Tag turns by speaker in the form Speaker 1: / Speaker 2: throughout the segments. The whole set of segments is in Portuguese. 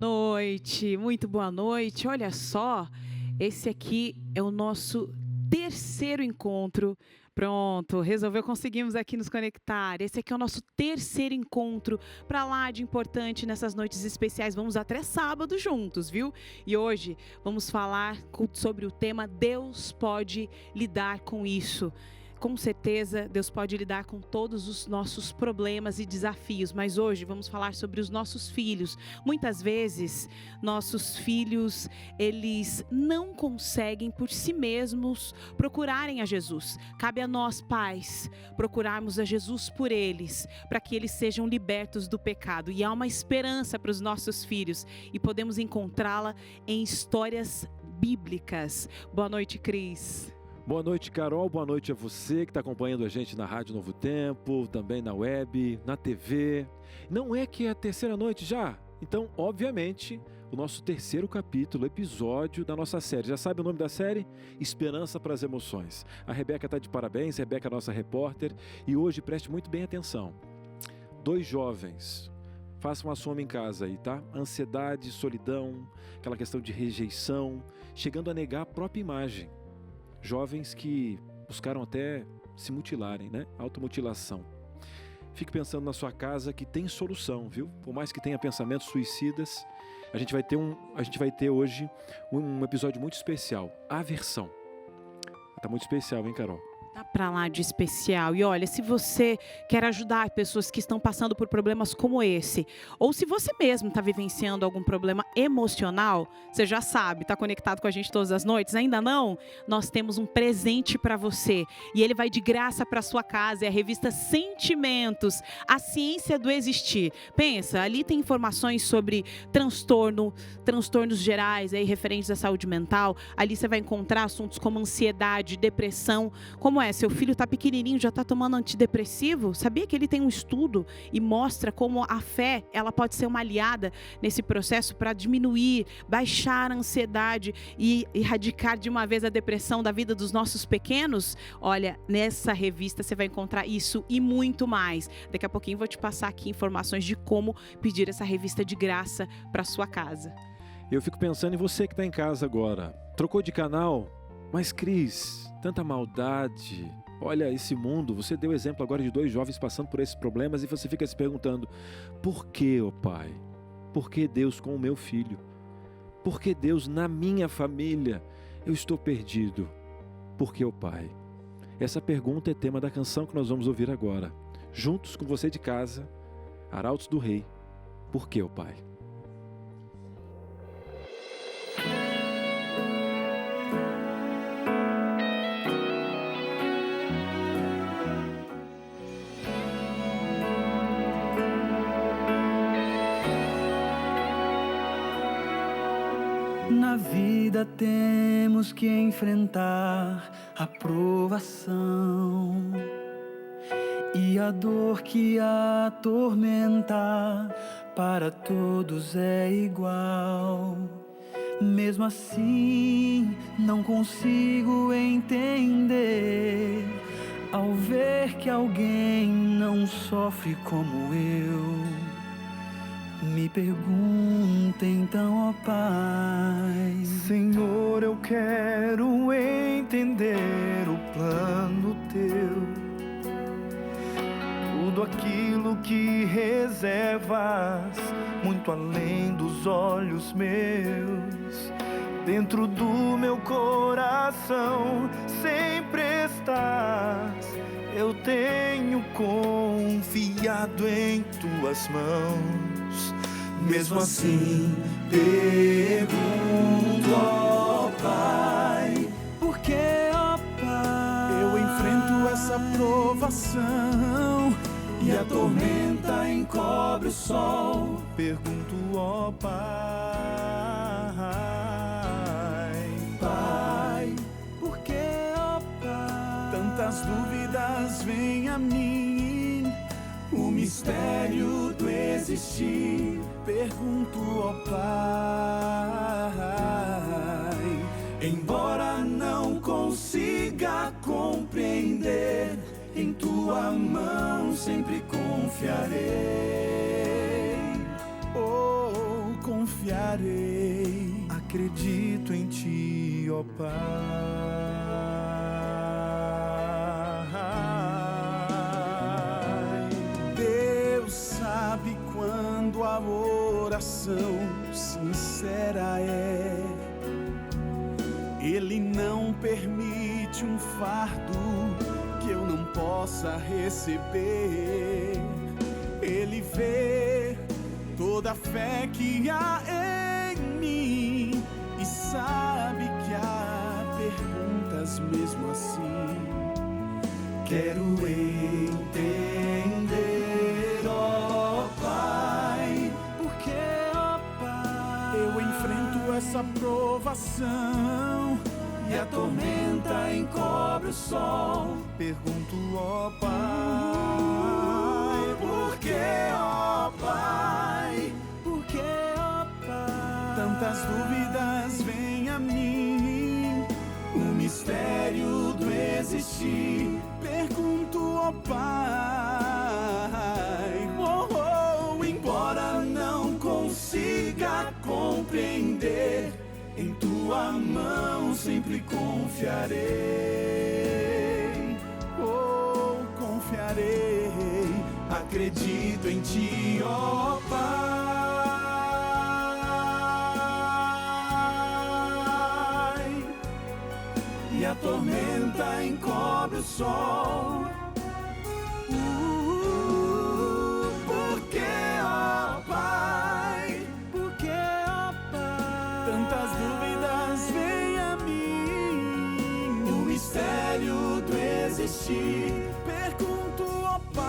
Speaker 1: Noite, muito boa noite. Olha só, esse aqui é o nosso terceiro encontro. Pronto, conseguimos aqui nos conectar. Esse aqui é o nosso terceiro encontro para lá de importante nessas noites especiais. Vamos até sábado juntos, viu? E hoje vamos falar sobre o tema Deus pode lidar com isso. Com certeza, Deus pode lidar com todos os nossos problemas e desafios, mas hoje vamos falar sobre os nossos filhos. Muitas vezes, nossos filhos, eles não conseguem por si mesmos procurarem a Jesus. Cabe a nós, pais, procurarmos a Jesus por eles, para que eles sejam libertos do pecado. E há uma esperança para os nossos filhos, e podemos encontrá-la em histórias bíblicas. Boa noite, Cris.
Speaker 2: Boa noite, Carol. Boa noite a você que está acompanhando a gente na Rádio Novo Tempo, também na web, na TV. Não é que é a terceira noite já? Então, obviamente, o nosso terceiro capítulo, episódio da nossa série. Já sabe o nome da série? Esperança para as Emoções. A Rebeca está de parabéns, Rebeca é a nossa repórter. E hoje, preste muito bem atenção. 2 jovens, façam a soma em casa aí, tá? Ansiedade, solidão, aquela questão de rejeição, chegando a negar a própria imagem. Jovens que buscaram até se mutilarem, né? Automutilação. Fique pensando na sua casa que tem solução, viu? Por mais que tenha pensamentos suicidas, a gente vai ter hoje um episódio muito especial. Aversão. Tá muito especial, hein, Carol?
Speaker 1: Tá pra lá de especial. E olha, se você quer ajudar pessoas que estão passando por problemas como esse, ou se você mesmo está vivenciando algum problema emocional, você já sabe, está conectado com a gente todas as noites? Ainda não? Nós temos um presente para você e ele vai de graça para sua casa. É a revista Sentimentos, a ciência do existir. Pensa, ali tem informações sobre transtornos gerais aí referentes à saúde mental. Ali você vai encontrar assuntos como ansiedade, depressão. Como é? Seu filho está pequenininho, já está tomando antidepressivo? Sabia que ele tem um estudo e mostra como a fé ela pode ser uma aliada nesse processo para diminuir, baixar a ansiedade e erradicar de uma vez a depressão da vida dos nossos pequenos? Olha, nessa revista você vai encontrar isso e muito mais. Daqui a pouquinho vou te passar aqui informações de como pedir essa revista de graça para sua casa.
Speaker 2: Eu fico pensando em você que está em casa agora. Trocou de canal? Mas, Cris, tanta maldade. Olha esse mundo, você deu exemplo agora de 2 jovens passando por esses problemas e você fica se perguntando: por que, ó Pai? Por que Deus com o meu filho? Por que Deus na minha família? Eu estou perdido. Por que, ó Pai? Essa pergunta é tema da canção que nós vamos ouvir agora. Juntos com você de casa, Arautos do Rei. Por que, ó Pai?
Speaker 3: Na vida temos que enfrentar a provação e a dor que atormenta para todos é igual. Mesmo assim, não consigo entender ao ver que alguém não sofre como eu. Me pergunta então, ó Pai.
Speaker 4: Senhor, eu quero entender o plano Teu, tudo aquilo que reservas, muito além dos olhos meus. Dentro do meu coração sempre estás. Eu tenho confiado em Tuas mãos. Mesmo assim, pergunto, ó Pai,
Speaker 3: por que, ó Pai,
Speaker 4: eu enfrento essa provação
Speaker 3: e a tormenta encobre o sol?
Speaker 4: Pergunto, ó Pai,
Speaker 3: Pai, por que, ó Pai,
Speaker 4: tantas dúvidas vêm a mim,
Speaker 3: o mistério do existir?
Speaker 4: Pergunto, ó Pai,
Speaker 3: embora não consiga compreender, em Tua mão sempre confiarei.
Speaker 4: oh, confiarei. confiarei. Acredito em ti, ó Pai. Deus sabe quando a oração sincera é. Ele não permite um fardo que eu não possa receber. Ele vê toda a fé que há em mim e sabe que há perguntas mesmo assim. Quero entender, ó Pai, porque, ó Pai, eu enfrento essa provação e a tormenta encobre o sol. Pergunto, ó Pai, por que, ó Pai? Por que, ó Pai? Tantas dúvidas vêm a mim, o mistério do existir. Pergunto, ó Pai, embora não consiga compreender, em tua mão sempre confiarei, confiarei. Acredito em ti, ó Pai. E a tormenta encobre o sol. Porque, ó Pai, porque, ó Pai, tantas dúvidas vêm a mim, o mistério do existir. Pergunto, ó Pai,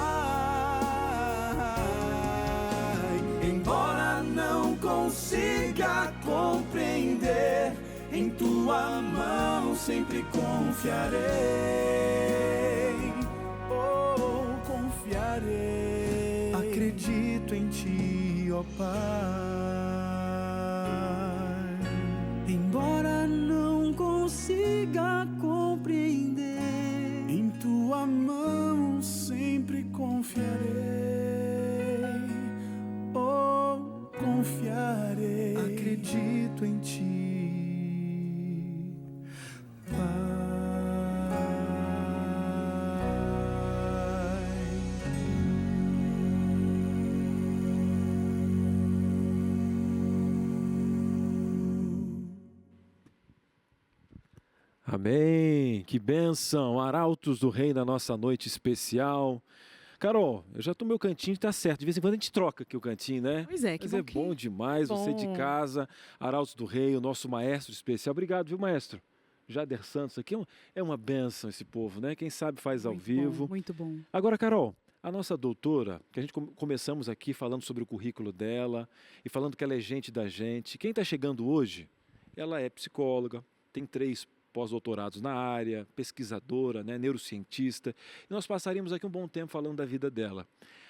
Speaker 4: embora não consiga compreender, em tua mão sempre confiarei, confiarei. Acredito em ti, ó Pai, embora não consiga compreender, em tua mão sempre confiarei, confiarei. Acredito em ti,
Speaker 2: Amém, que bênção, arautos do rei na nossa noite especial. Carol, eu já tô no meu cantinho, tá certo, de vez em quando a gente troca aqui o cantinho, né?
Speaker 1: Pois é, que
Speaker 2: Mas
Speaker 1: bom
Speaker 2: é bom demais
Speaker 1: bom.
Speaker 2: você de casa, arautos do rei, o nosso maestro especial. Obrigado, viu, maestro? Jader Santos aqui, é uma bênção esse povo, né? Quem sabe faz ao vivo.
Speaker 1: Muito bom.
Speaker 2: Agora, Carol, a nossa doutora, que a gente começamos aqui falando sobre o currículo dela e falando que ela é gente da gente. Quem está chegando hoje, ela é psicóloga, tem 3 pós-doutorados na área, pesquisadora, né, neurocientista. E nós passaríamos aqui um bom tempo falando da vida dela.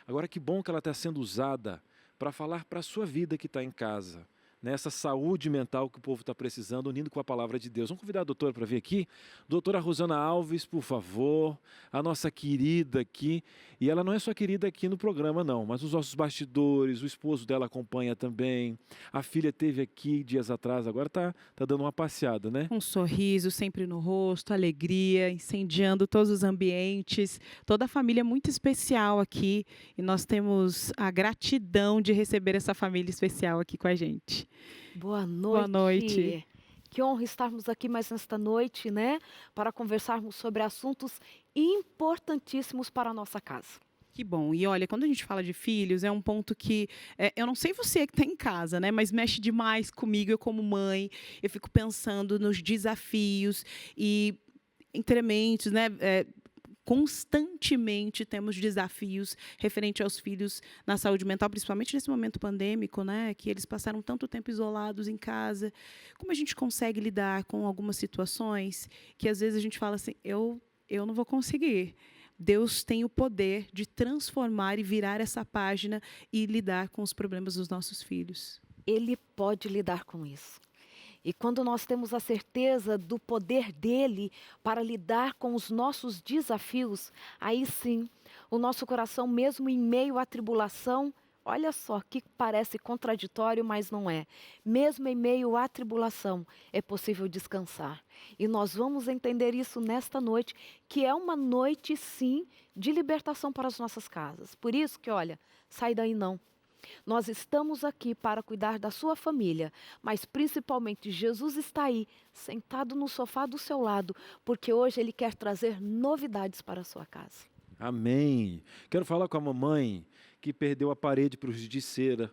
Speaker 2: Agora, que bom que ela está sendo usada para falar para a sua vida que está em casa, né, essa saúde mental que o povo está precisando, unindo com a palavra de Deus. Vamos convidar a doutora para vir aqui? Doutora Rosana Alves, por favor, a nossa querida aqui. E ela não é só querida aqui no programa, não, mas os nossos bastidores, o esposo dela acompanha também. A filha teve aqui dias atrás, agora está dando uma passeada, né?
Speaker 1: Um sorriso sempre no rosto, alegria, incendiando todos os ambientes. Toda a família muito especial aqui. E nós temos a gratidão de receber essa família especial aqui com a gente.
Speaker 5: Boa noite.
Speaker 1: Boa noite.
Speaker 5: Que honra estarmos aqui mais nesta noite, né? Para conversarmos sobre assuntos importantíssimos para a nossa casa.
Speaker 1: Que bom. E olha, quando a gente fala de filhos, é um ponto que, eu não sei você que está em casa, né? Mas mexe demais comigo, eu como mãe. Eu fico pensando nos desafios e incrementos, né? Constantemente temos desafios referente aos filhos na saúde mental, principalmente nesse momento pandêmico, né? Que eles passaram tanto tempo isolados em casa. Como a gente consegue lidar com algumas situações que às vezes a gente fala assim, eu não vou conseguir. Deus tem o poder de transformar e virar essa página e lidar com os problemas dos nossos filhos.
Speaker 5: Ele pode lidar com isso. E quando nós temos a certeza do poder dele para lidar com os nossos desafios, aí sim, o nosso coração, mesmo em meio à tribulação, Olha só que parece contraditório, mas não é. Mesmo em meio à tribulação, é possível descansar. E nós vamos entender isso nesta noite, que é uma noite, sim, de libertação para as nossas casas. Por isso que, olha, sai daí não. Nós estamos aqui para cuidar da sua família, mas principalmente Jesus está aí, sentado no sofá do seu lado, porque hoje Ele quer trazer novidades para a sua casa.
Speaker 2: Amém. Quero falar com a mamãe que perdeu a parede para os de cera.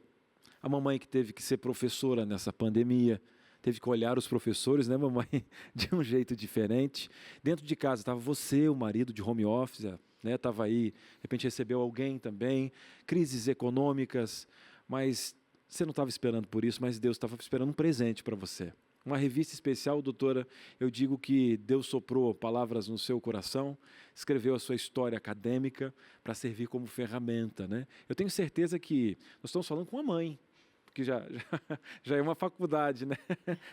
Speaker 2: A mamãe que teve que ser professora nessa pandemia. Teve que olhar os professores, né, mamãe, de um jeito diferente. Dentro de casa estava você, o marido de home office, né, estava aí, de repente recebeu alguém também. Crises econômicas, mas você não estava esperando por isso, mas Deus estava esperando um presente para você. Uma revista especial, doutora, eu digo que Deus soprou palavras no seu coração, escreveu a sua história acadêmica para servir como ferramenta, né? Eu tenho certeza que nós estamos falando com uma mãe, porque já é uma faculdade, né?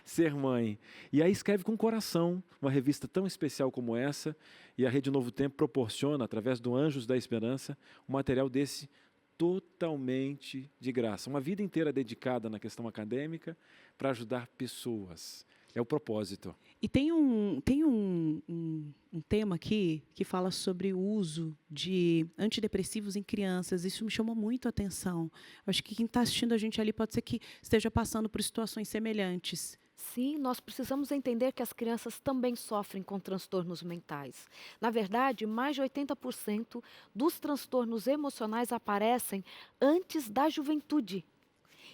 Speaker 2: Ser mãe. E aí escreve com o coração uma revista tão especial como essa, e a Rede Novo Tempo proporciona, através do Anjos da Esperança, um material desse totalmente de graça. Uma vida inteira dedicada na questão acadêmica para ajudar pessoas. É o propósito.
Speaker 1: E tem um tema aqui que fala sobre o uso de antidepressivos em crianças. Isso me chamou muito a atenção. Acho que quem está assistindo a gente ali pode ser que esteja passando por situações semelhantes.
Speaker 5: Sim, nós precisamos entender que as crianças também sofrem com transtornos mentais. Na verdade, mais de 80% dos transtornos emocionais aparecem antes da juventude.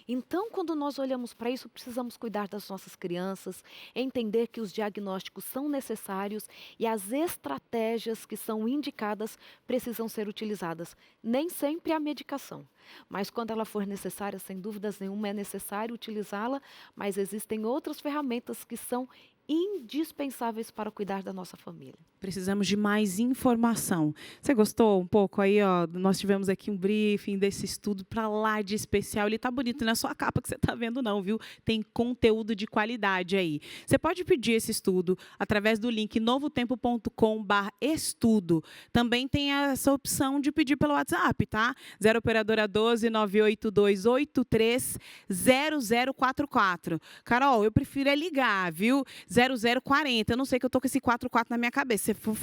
Speaker 5: Então, quando nós olhamos para isso, precisamos cuidar das nossas crianças, entender que os diagnósticos são necessários e as estratégias que são indicadas precisam ser utilizadas. Nem sempre a medicação, mas quando ela for necessária, sem dúvidas nenhuma, é necessário utilizá-la, mas existem outras ferramentas que são indispensáveis para cuidar da nossa família.
Speaker 1: Precisamos de mais informação. Você gostou um pouco aí, ó? Nós tivemos aqui um briefing desse estudo para lá de especial. Ele tá bonito, não é só a capa que você tá vendo não, viu? Tem conteúdo de qualidade aí. Você pode pedir esse estudo através do link novotempo.com/estudo. Também tem essa opção de pedir pelo WhatsApp, tá? 0 operadora 12 98283 0044. Carol, eu prefiro é ligar, viu? 0040. Eu não sei que eu tô com esse 44 na minha cabeça. Por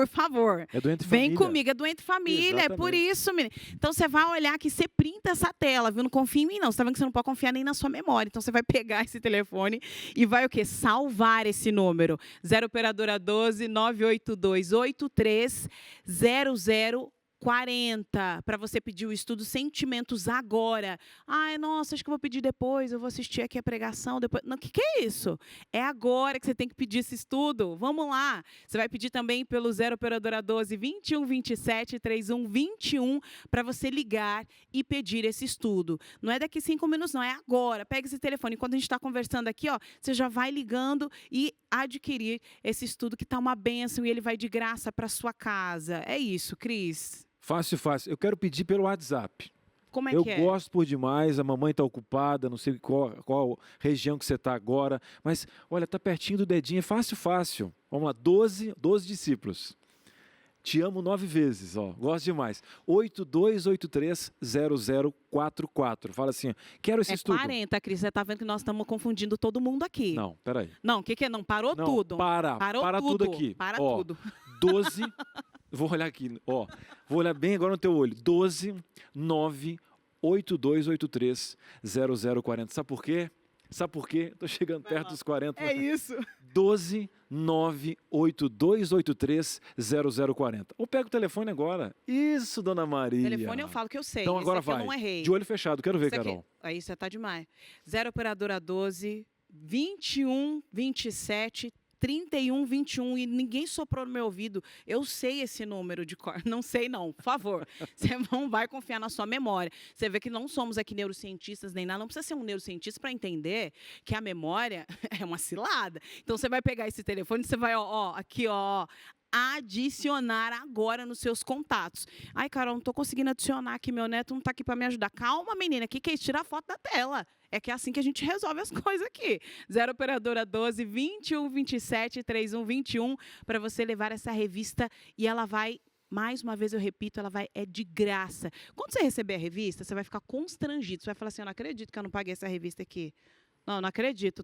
Speaker 1: favor.
Speaker 2: É doente
Speaker 1: Vem
Speaker 2: família.
Speaker 1: comigo, é doente família.
Speaker 2: Exatamente.
Speaker 1: É por isso, menina. Então você vai olhar aqui, você printa essa tela, viu? Não confia em mim, não. Você tá vendo que você não pode confiar nem na sua memória. Então você vai pegar esse telefone e vai o quê? Salvar esse número. 0 operadora 12 98283 0040, para você pedir o estudo Sentimentos agora. Ai, nossa, acho que eu vou pedir depois, eu vou assistir aqui a pregação depois. Não, que é isso? É agora que você tem que pedir esse estudo. Vamos lá. Você vai pedir também pelo 0 operadora 12 2127 3121 para você ligar e pedir esse estudo. Não é daqui 5 minutos, não, é agora. Pega esse telefone. Enquanto a gente está conversando aqui, ó, você já vai ligando e adquirir esse estudo que está uma bênção e ele vai de graça para sua casa. É isso, Cris.
Speaker 2: Fácil, fácil. Eu quero pedir pelo WhatsApp.
Speaker 1: Como é
Speaker 2: Eu
Speaker 1: que é?
Speaker 2: gosto por demais, a mamãe está ocupada, não sei qual região que você está agora, mas olha, está pertinho do dedinho, é fácil, fácil. Vamos lá, 12 discípulos. Te amo 9 vezes, ó, gosto demais. 82830044. Fala assim, ó, quero esse estudo.
Speaker 1: 40, Cris, você está vendo que nós estamos confundindo todo mundo aqui.
Speaker 2: Não, peraí.
Speaker 1: Não, o que é? Não, parou
Speaker 2: Não,
Speaker 1: tudo.
Speaker 2: para tudo aqui.
Speaker 1: Para
Speaker 2: Ó,
Speaker 1: tudo.
Speaker 2: 12, vou olhar aqui, ó, vou olhar bem agora no teu olho. 12 98283 0040. Sabe por quê? Sabe por quê? Estou chegando perto dos 40.
Speaker 1: É isso.
Speaker 2: 12 98283 0040. Ou pega o telefone agora. Isso, dona Maria.
Speaker 1: Telefone eu falo que eu sei.
Speaker 2: Então
Speaker 1: Esse
Speaker 2: agora
Speaker 1: aqui
Speaker 2: vai.
Speaker 1: eu não errei.
Speaker 2: De olho fechado, quero ver,
Speaker 1: Esse aqui-
Speaker 2: Carol.
Speaker 1: Aí você tá demais. 0 operadora 12 21 27 31 21 e ninguém soprou no meu ouvido. Eu sei esse número de cor. Não sei não, por favor. Você não vai confiar na sua memória. Você vê que não somos aqui neurocientistas nem nada. Não precisa ser um neurocientista para entender que a memória é uma cilada. Então você vai pegar esse telefone, você vai aqui adicionar agora nos seus contatos. Ai, Carol, não estou conseguindo adicionar aqui, meu neto não está aqui para me ajudar. Calma, menina, o que é isso? Tira a foto da tela. É que é assim que a gente resolve as coisas aqui. 0 operadora 12 21 27 31 21 para você levar essa revista e ela vai mais uma vez eu repito, é de graça. Quando você receber a revista, você vai ficar constrangido. Você vai falar assim, eu não acredito que eu não paguei essa revista aqui. Não acredito.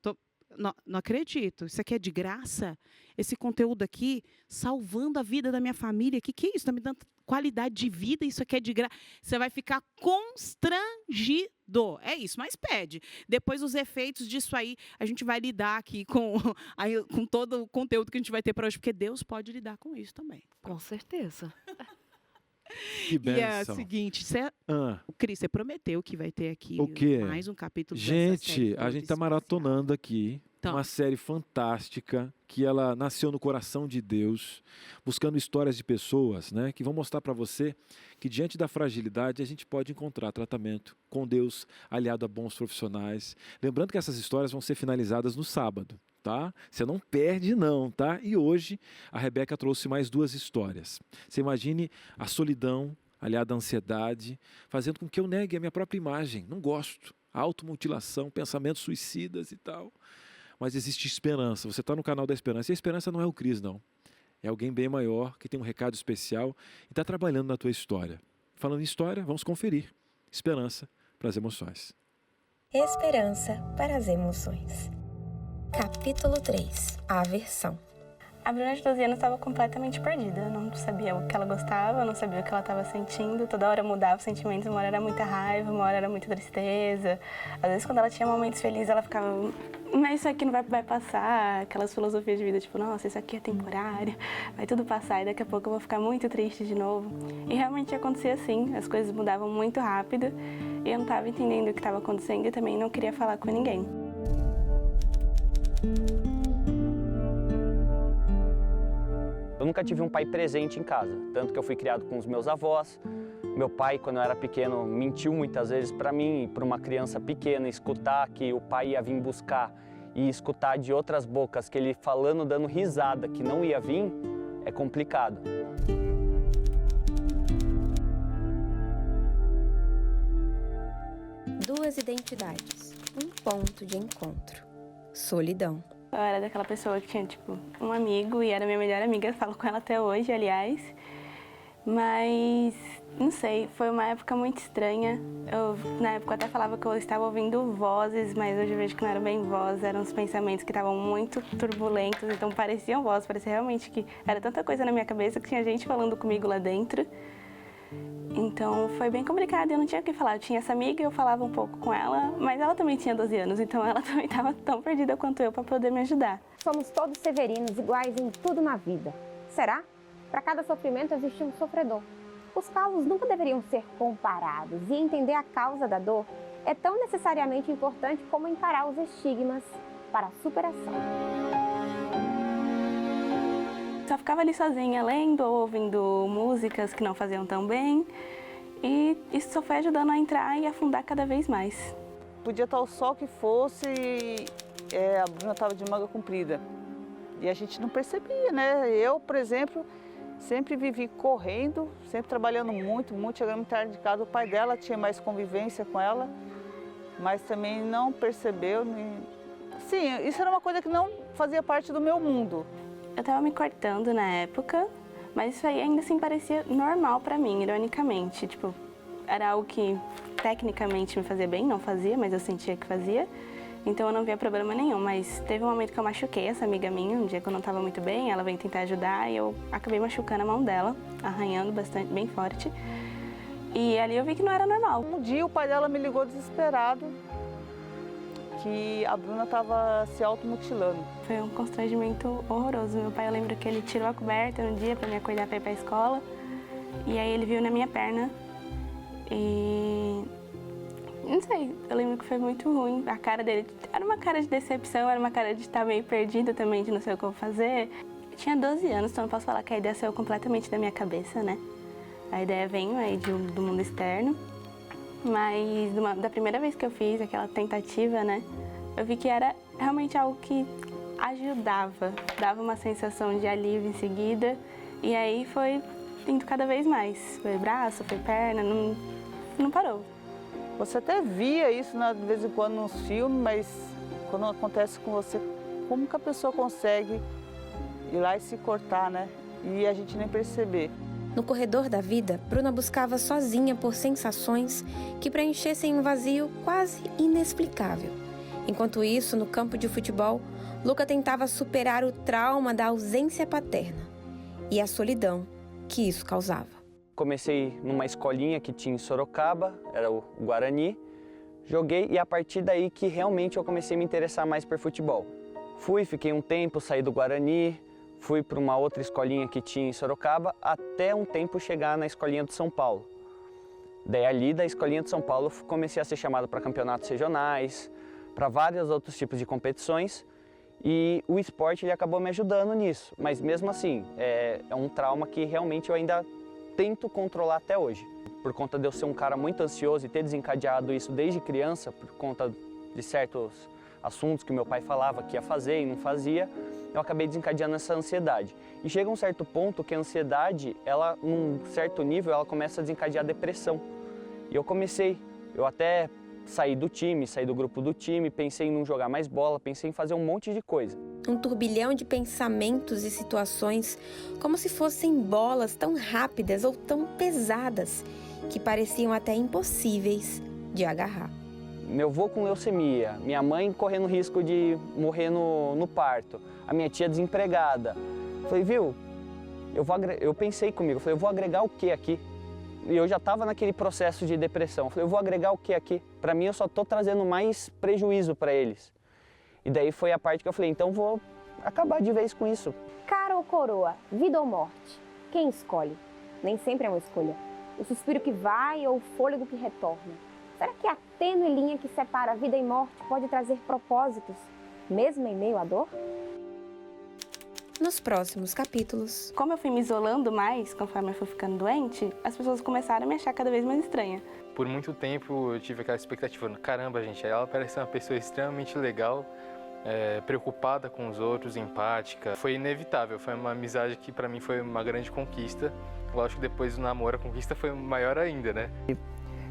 Speaker 1: Não acredito. Isso aqui é de graça? Esse conteúdo aqui, salvando a vida da minha família. Que é isso? Está me dando qualidade de vida, isso aqui é de graça. Você vai ficar constrangido. É isso, mas pede. Depois os efeitos disso aí, a gente vai lidar aqui com todo o conteúdo que a gente vai ter para hoje, porque Deus pode lidar com isso também.
Speaker 5: Com certeza.
Speaker 2: Que bênção.
Speaker 1: E é o seguinte, Cris, você prometeu que vai ter aqui
Speaker 2: o quê?
Speaker 1: mais um capítulo dessa
Speaker 2: Gente,
Speaker 1: série
Speaker 2: a gente está
Speaker 1: especial.
Speaker 2: maratonando aqui
Speaker 1: Então.
Speaker 2: uma série fantástica que ela nasceu no coração de Deus, buscando histórias de pessoas, né, que vão mostrar para você que diante da fragilidade a gente pode encontrar tratamento com Deus aliado a bons profissionais. Lembrando que essas histórias vão ser finalizadas no sábado. Tá? Você não perde não, tá? E hoje a Rebeca trouxe mais 2 histórias. Você imagine a solidão aliada à ansiedade, fazendo com que eu negue a minha própria imagem. Não gosto. Automutilação, pensamentos suicidas e tal. Mas existe esperança. Você está no canal da esperança. E a esperança não é o Cris, não. É alguém bem maior, que tem um recado especial e está trabalhando na tua história. Falando em história, vamos conferir. Esperança para as emoções.
Speaker 6: Esperança para as emoções. Capítulo 3. A aversão.
Speaker 7: A Bruna de 12 anos estava completamente perdida. Não sabia o que ela gostava, não sabia o que ela estava sentindo. Toda hora mudava os sentimentos. Uma hora era muita raiva, uma hora era muita tristeza. Às vezes, quando ela tinha momentos felizes, ela ficava... Mas isso aqui não vai passar. Aquelas filosofias de vida, tipo, nossa, isso aqui é temporário. Vai tudo passar e daqui a pouco eu vou ficar muito triste de novo. E realmente acontecia assim. As coisas mudavam muito rápido. E eu não estava entendendo o que estava acontecendo e também não queria falar com ninguém.
Speaker 8: Eu nunca tive um pai presente em casa, tanto que eu fui criado com os meus avós. Meu pai, quando eu era pequeno, mentiu muitas vezes para mim, para uma criança pequena, escutar que o pai ia vir buscar e escutar de outras bocas que ele falando, dando risada, que não ia vir, é complicado.
Speaker 6: Duas identidades, um ponto de encontro. Solidão.
Speaker 7: Eu era daquela pessoa que tinha, tipo, um amigo e era minha melhor amiga, eu falo com ela até hoje, aliás. Mas, não sei, foi uma época muito estranha. Eu, na época, até falava que eu estava ouvindo vozes, mas hoje eu vejo que não eram bem vozes, eram os pensamentos que estavam muito turbulentos, então pareciam vozes, parecia realmente que era tanta coisa na minha cabeça que tinha gente falando comigo lá dentro. Então foi bem complicado, eu não tinha o que falar. Eu tinha essa amiga, eu falava um pouco com ela, mas ela também tinha 12 anos, então ela também estava tão perdida quanto eu para poder me ajudar.
Speaker 9: Somos todos severinos, iguais em tudo na vida. Será? Para cada sofrimento existe um sofredor. Os calos nunca deveriam ser comparados e entender a causa da dor é tão necessariamente importante como encarar os estigmas para a superação.
Speaker 7: Só ficava ali sozinha, lendo ou ouvindo músicas que não faziam tão bem. E isso só foi ajudando a entrar e afundar cada vez mais.
Speaker 10: Podia estar o sol que fosse, a Bruna estava de manga comprida. E a gente não percebia, né? Eu, por exemplo, sempre vivi correndo, sempre trabalhando muito, chegando muito tarde de casa. O pai dela tinha mais convivência com ela, mas também não percebeu. Sim, isso era uma coisa que não fazia parte do meu mundo.
Speaker 7: Eu estava me cortando na época, mas isso aí ainda assim parecia normal para mim, ironicamente. Tipo, era algo que tecnicamente me fazia bem, não fazia, mas eu sentia que fazia. Então eu não via problema nenhum, mas teve um momento que eu machuquei essa amiga minha, um dia que eu não estava muito bem, ela veio tentar ajudar e eu acabei machucando a mão dela, arranhando bastante, bem forte. E ali eu vi que não era normal.
Speaker 10: Um dia o pai dela me ligou desesperado, que a Bruna estava se automutilando.
Speaker 7: Foi um constrangimento horroroso. Meu pai, eu lembro que ele tirou a coberta no dia para me acordar para ir para a escola. E aí ele viu na minha perna e... não sei, eu lembro que foi muito ruim. A cara dele era uma cara de decepção, era uma cara de estar meio perdida também, de não sei o que eu vou fazer. Eu tinha 12 anos, então não posso falar que a ideia saiu completamente da minha cabeça, né? A ideia veio aí do mundo externo. Mas da primeira vez que eu fiz aquela tentativa, né, eu vi que era realmente algo que ajudava, dava uma sensação de alívio em seguida, e aí foi indo cada vez mais. Foi braço, foi perna, não parou.
Speaker 10: Você até via isso de vez em quando nos filmes, mas quando acontece com você, como que a pessoa consegue ir lá e se cortar, né? E a gente nem perceber.
Speaker 6: No corredor da vida, Bruna buscava sozinha por sensações que preenchessem um vazio quase inexplicável. Enquanto isso, no campo de futebol, Luca tentava superar o trauma da ausência paterna e a solidão que isso causava.
Speaker 8: Comecei numa escolinha que tinha em Sorocaba, era o Guarani. Joguei e a partir daí que realmente eu comecei a me interessar mais por futebol. Fiquei um tempo, saí do Guarani, fui para uma outra escolinha que tinha em Sorocaba, até um tempo chegar na escolinha de São Paulo. Daí ali da escolinha de São Paulo comecei a ser chamado para campeonatos regionais, para vários outros tipos de competições e o esporte ele acabou me ajudando nisso. Mas mesmo assim, é um trauma que realmente eu ainda tento controlar até hoje. Por conta de eu ser um cara muito ansioso e ter desencadeado isso desde criança, por conta de certos assuntos que meu pai falava que ia fazer e não fazia, eu acabei desencadeando essa ansiedade. E chega um certo ponto que a ansiedade, ela, num certo nível, ela começa a desencadear depressão. E eu até saí do time, saí do grupo do time, pensei em não jogar mais bola, pensei em fazer um monte de coisa.
Speaker 6: Um turbilhão de pensamentos e situações, como se fossem bolas tão rápidas ou tão pesadas, que pareciam até impossíveis de agarrar.
Speaker 8: Meu avô com leucemia, minha mãe correndo risco de morrer no parto, a minha tia desempregada. Falei, viu, eu pensei comigo, falei, eu vou agregar o que aqui? E eu já estava naquele processo de depressão. Falei, eu vou agregar o que aqui? Para mim, eu só estou trazendo mais prejuízo para eles. E daí foi a parte que eu falei, então vou acabar de vez com isso.
Speaker 9: Cara ou coroa, vida ou morte? Quem escolhe? Nem sempre é uma escolha. O suspiro que vai ou o fôlego que retorna? Será que a tênue linha que separa vida e morte pode trazer propósitos, mesmo em meio à dor?
Speaker 6: Nos próximos capítulos.
Speaker 7: Como eu fui me isolando mais, conforme eu fui ficando doente, as pessoas começaram a me achar cada vez mais estranha.
Speaker 11: Por muito tempo eu tive aquela expectativa, caramba, gente, ela parece uma pessoa extremamente legal, preocupada com os outros, empática. Foi inevitável, foi uma amizade que para mim foi uma grande conquista. Lógico que depois do namoro a conquista foi maior ainda, né?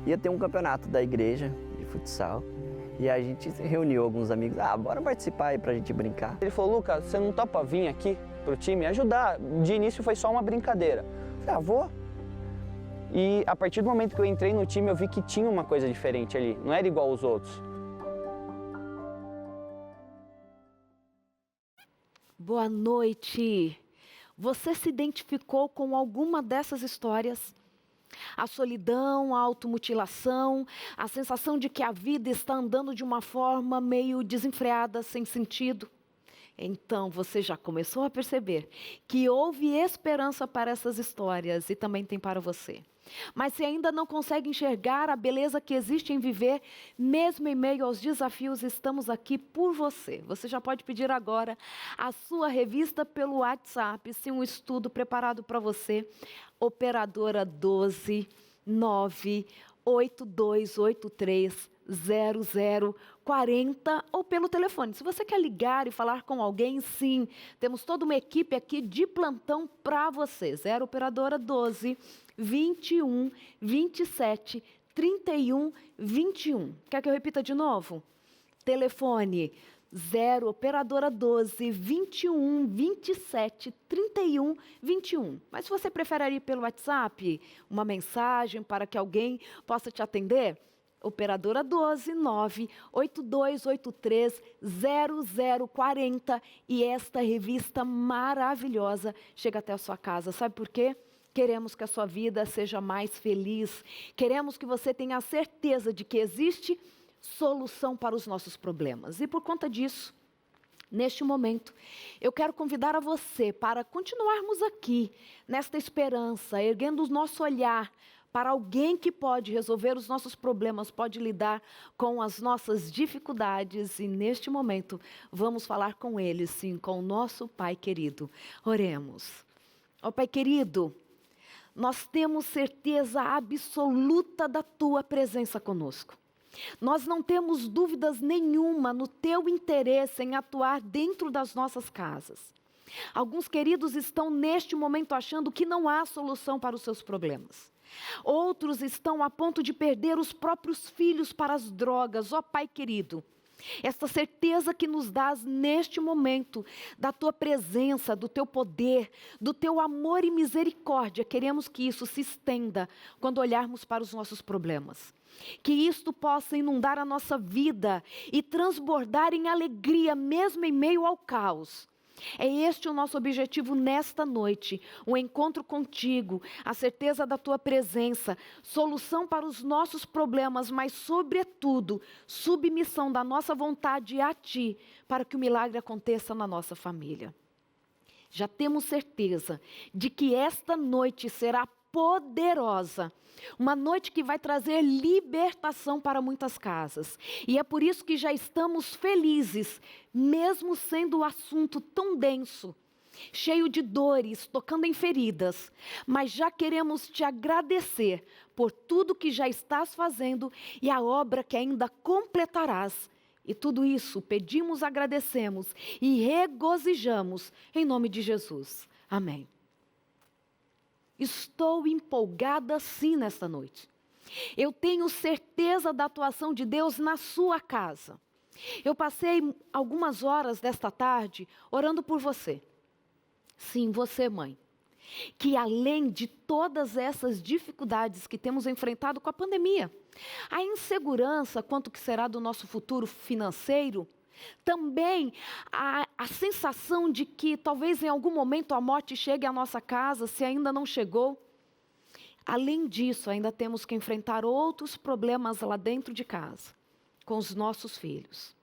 Speaker 12: Ia ter um campeonato da igreja de futsal e a gente reuniu alguns amigos, bora participar aí pra gente brincar.
Speaker 8: Ele falou, Lucas, você não topa vir aqui pro time ajudar? De início foi só uma brincadeira. Eu falei, vou. E a partir do momento que eu entrei no time eu vi que tinha uma coisa diferente ali, não era igual aos outros.
Speaker 5: Boa noite. Você se identificou com alguma dessas histórias? A solidão, a automutilação, a sensação de que a vida está andando de uma forma meio desenfreada, sem sentido. Então, você já começou a perceber que houve esperança para essas histórias e também tem para você. Mas se ainda não consegue enxergar a beleza que existe em viver, mesmo em meio aos desafios, estamos aqui por você. Você já pode pedir agora a sua revista pelo WhatsApp, se um estudo preparado para você, operadora 12 98283 0040 ou pelo telefone. Se você quer ligar e falar com alguém, sim, temos toda uma equipe aqui de plantão para você. 0 operadora 12 21 27 31 21. Quer que eu repita de novo? Telefone 0 operadora 12 21 27 31 21. Mas se você prefere ir pelo WhatsApp, uma mensagem para que alguém possa te atender, operadora 12 98283 0040 e esta revista maravilhosa chega até a sua casa. Sabe por quê? Queremos que a sua vida seja mais feliz. Queremos que você tenha a certeza de que existe solução para os nossos problemas. E por conta disso, neste momento, eu quero convidar a você para continuarmos aqui, nesta esperança, erguendo o nosso olhar para alguém que pode resolver os nossos problemas, pode lidar com as nossas dificuldades. E neste momento, vamos falar com Ele, sim, com o nosso Pai querido. Oremos. Ó Pai querido, nós temos certeza absoluta da Tua presença conosco. Nós não temos dúvidas nenhuma no Teu interesse em atuar dentro das nossas casas. Alguns queridos estão neste momento achando que não há solução para os seus problemas. Outros estão a ponto de perder os próprios filhos para as drogas. Ó Pai querido, Esta certeza que nos dás neste momento, da tua presença, do teu poder, do teu amor e misericórdia, queremos que isso se estenda quando olharmos para os nossos problemas. Que isto possa inundar a nossa vida e transbordar em alegria, mesmo em meio ao caos. É este o nosso objetivo nesta noite, o encontro contigo, a certeza da tua presença, solução para os nossos problemas, mas sobretudo, submissão da nossa vontade a ti, para que o milagre aconteça na nossa família. Já temos certeza de que esta noite será poderosa, uma noite que vai trazer libertação para muitas casas. E é por isso que já estamos felizes, mesmo sendo o assunto tão denso, cheio de dores, tocando em feridas. Mas já queremos te agradecer por tudo que já estás fazendo e a obra que ainda completarás. E tudo isso pedimos, agradecemos e regozijamos em nome de Jesus. Amém. Estou empolgada sim nesta noite. Eu tenho certeza da atuação de Deus na sua casa. Eu passei algumas horas desta tarde orando por você. Sim, você, mãe. Que além de todas essas dificuldades que temos enfrentado com a pandemia, a insegurança quanto que será do nosso futuro financeiro, também a sensação de que talvez em algum momento a morte chegue à nossa casa, se ainda não chegou. Além disso, ainda temos que enfrentar outros problemas lá dentro de casa, com os nossos filhos.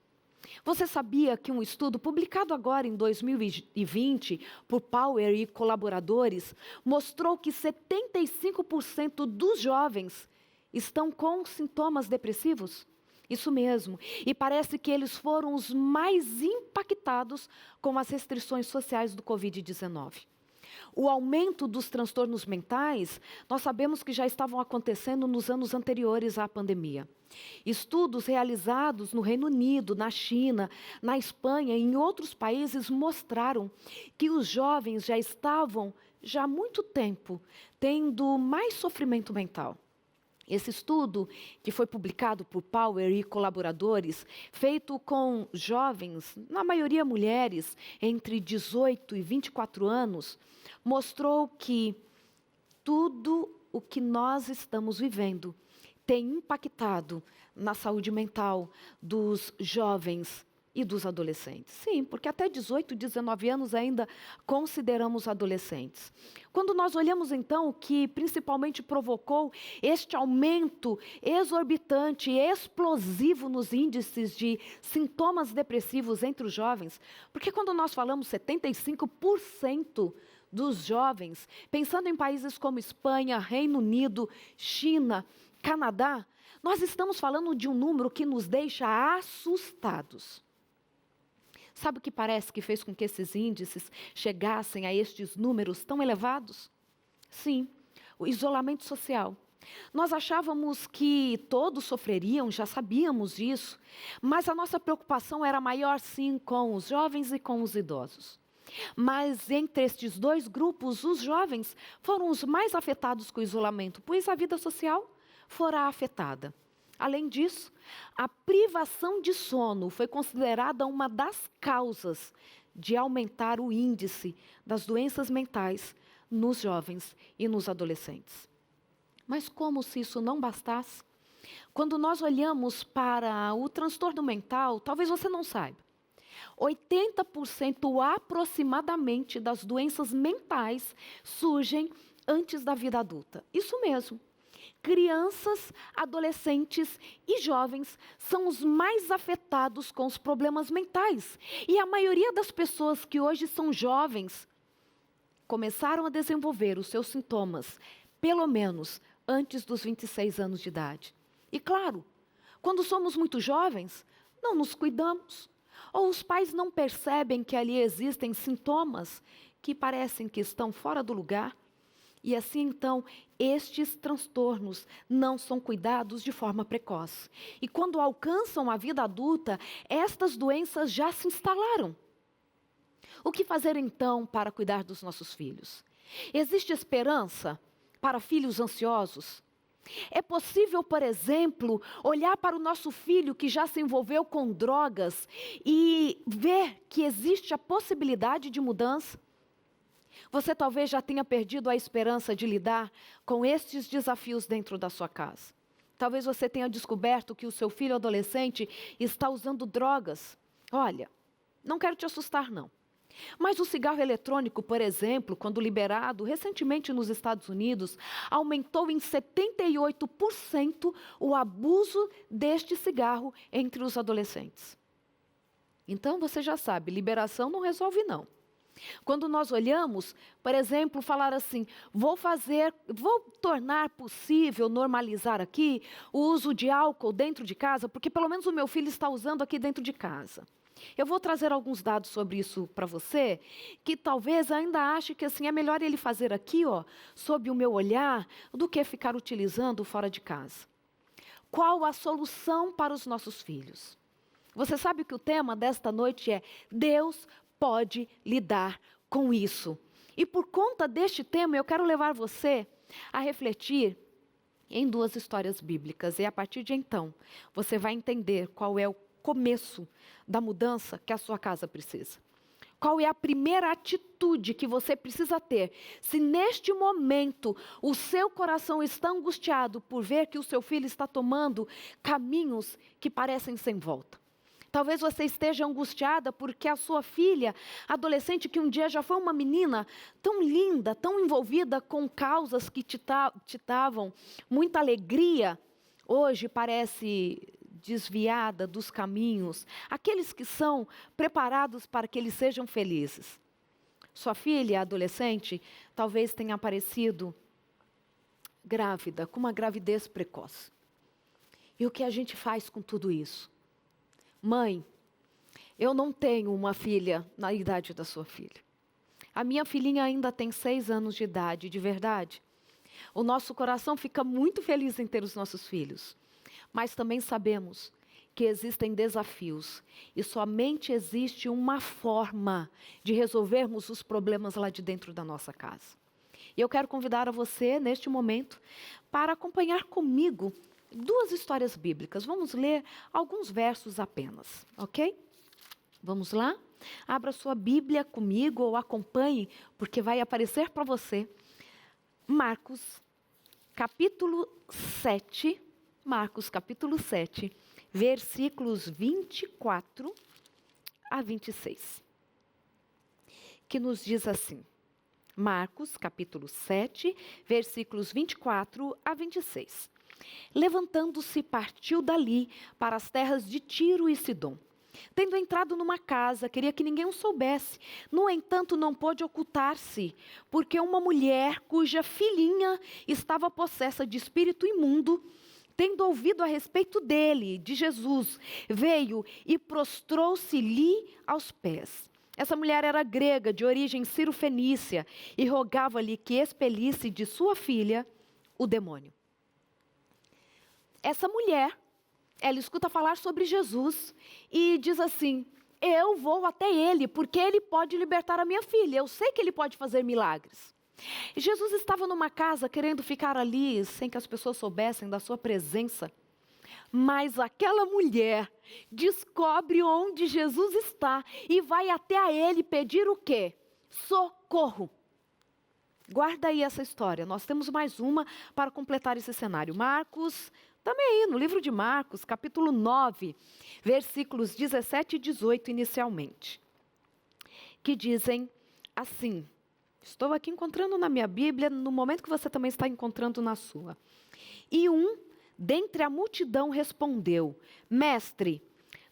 Speaker 5: Você sabia que um estudo publicado agora em 2020 por Power e colaboradores mostrou que 75% dos jovens estão com sintomas depressivos? Isso mesmo, e parece que eles foram os mais impactados com as restrições sociais do Covid-19. O aumento dos transtornos mentais, nós sabemos que já estavam acontecendo nos anos anteriores à pandemia. Estudos realizados no Reino Unido, na China, na Espanha e em outros países mostraram que os jovens já estavam, já há muito tempo, tendo mais sofrimento mental. Esse estudo, que foi publicado por Power e colaboradores, feito com jovens, na maioria mulheres, entre 18 e 24 anos, mostrou que tudo o que nós estamos vivendo tem impactado na saúde mental dos jovens e dos adolescentes. Sim, porque até 18, 19 anos ainda consideramos adolescentes. Quando nós olhamos então o que principalmente provocou este aumento exorbitante e explosivo nos índices de sintomas depressivos entre os jovens, porque quando nós falamos 75% dos jovens, pensando em países como Espanha, Reino Unido, China, Canadá, nós estamos falando de um número que nos deixa assustados. Sabe o que parece que fez com que esses índices chegassem a estes números tão elevados? Sim, o isolamento social. Nós achávamos que todos sofreriam, já sabíamos disso, mas a nossa preocupação era maior sim com os jovens e com os idosos. Mas entre estes dois grupos, os jovens foram os mais afetados com o isolamento, pois a vida social fora afetada. Além disso, a privação de sono foi considerada uma das causas de aumentar o índice das doenças mentais nos jovens e nos adolescentes. Mas como se isso não bastasse, quando nós olhamos para o transtorno mental, talvez você não saiba, 80% aproximadamente das doenças mentais surgem antes da vida adulta. Isso mesmo. Crianças, adolescentes e jovens são os mais afetados com os problemas mentais. E a maioria das pessoas que hoje são jovens começaram a desenvolver os seus sintomas, pelo menos antes dos 26 anos de idade. E claro, quando somos muito jovens, não nos cuidamos. Ou os pais não percebem que ali existem sintomas que parecem que estão fora do lugar. E assim, então, estes transtornos não são cuidados de forma precoce. E quando alcançam a vida adulta, estas doenças já se instalaram. O que fazer, então, para cuidar dos nossos filhos? Existe esperança para filhos ansiosos? É possível, por exemplo, olhar para o nosso filho que já se envolveu com drogas e ver que existe a possibilidade de mudança? Você talvez já tenha perdido a esperança de lidar com estes desafios dentro da sua casa. Talvez você tenha descoberto que o seu filho adolescente está usando drogas. Olha, não quero te assustar, não. Mas o cigarro eletrônico, por exemplo, quando liberado recentemente nos Estados Unidos, aumentou em 78% o abuso deste cigarro entre os adolescentes. Então, você já sabe, liberação não resolve, não. Quando nós olhamos, por exemplo, falar assim, vou tornar possível normalizar aqui o uso de álcool dentro de casa, porque pelo menos o meu filho está usando aqui dentro de casa. Eu vou trazer alguns dados sobre isso para você, que talvez ainda ache que assim, é melhor ele fazer aqui, sob o meu olhar, do que ficar utilizando fora de casa. Qual a solução para os nossos filhos? Você sabe que o tema desta noite é Deus pode lidar com isso. E por conta deste tema, eu quero levar você a refletir em 2 histórias bíblicas. E a partir de então, você vai entender qual é o começo da mudança que a sua casa precisa. Qual é a primeira atitude que você precisa ter? Se neste momento o seu coração está angustiado por ver que o seu filho está tomando caminhos que parecem sem volta. Talvez você esteja angustiada porque a sua filha, adolescente, que um dia já foi uma menina tão linda, tão envolvida com causas que te davam muita alegria, hoje parece desviada dos caminhos, aqueles que são preparados para que eles sejam felizes. Sua filha, adolescente, talvez tenha aparecido grávida, com uma gravidez precoce. E o que a gente faz com tudo isso? Mãe, eu não tenho uma filha na idade da sua filha. A minha filhinha ainda tem 6 anos de idade, de verdade. O nosso coração fica muito feliz em ter os nossos filhos. Mas também sabemos que existem desafios e somente existe uma forma de resolvermos os problemas lá de dentro da nossa casa. E eu quero convidar a você, neste momento, para acompanhar comigo 2 histórias bíblicas. Vamos ler alguns versos apenas, ok? Vamos lá? Abra sua Bíblia comigo ou acompanhe, porque vai aparecer para você. Marcos, capítulo 7. Marcos, capítulo 7, versículos 24 a 26. Que nos diz assim. Marcos, capítulo 7, versículos 24 a 26. Levantando-se, partiu dali para as terras de Tiro e Sidom. Tendo entrado numa casa, queria que ninguém o soubesse. No entanto, não pôde ocultar-se, porque uma mulher cuja filhinha estava possessa de espírito imundo, tendo ouvido a respeito dele, de Jesus, veio e prostrou-se-lhe aos pés. Essa mulher era grega, de origem ciro-fenícia, e rogava-lhe que expelisse de sua filha o demônio. Essa mulher, ela escuta falar sobre Jesus e diz assim, eu vou até ele, porque ele pode libertar a minha filha, eu sei que ele pode fazer milagres. Jesus estava numa casa querendo ficar ali sem que as pessoas soubessem da sua presença. Mas aquela mulher descobre onde Jesus está e vai até a ele pedir o quê? Socorro. Guarda aí essa história. Nós temos mais uma para completar esse cenário. Marcos, também aí no livro de Marcos, capítulo 9, versículos 17 e 18 inicialmente. Que dizem assim... Estou aqui encontrando na minha Bíblia, no momento que você também está encontrando na sua. E dentre a multidão, respondeu, Mestre,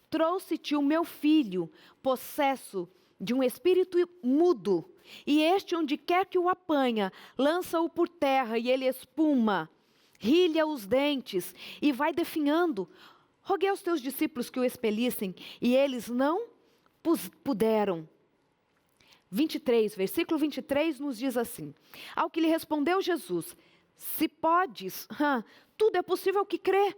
Speaker 5: trouxe-te o meu filho, possesso de um espírito mudo, e este, onde quer que o apanha, lança-o por terra, e ele espuma, rilha os dentes, e vai definhando. Roguei aos teus discípulos que o expelissem, e eles não puderam. 23, versículo 23 nos diz assim, ao que lhe respondeu Jesus, se podes, tudo é possível que crê.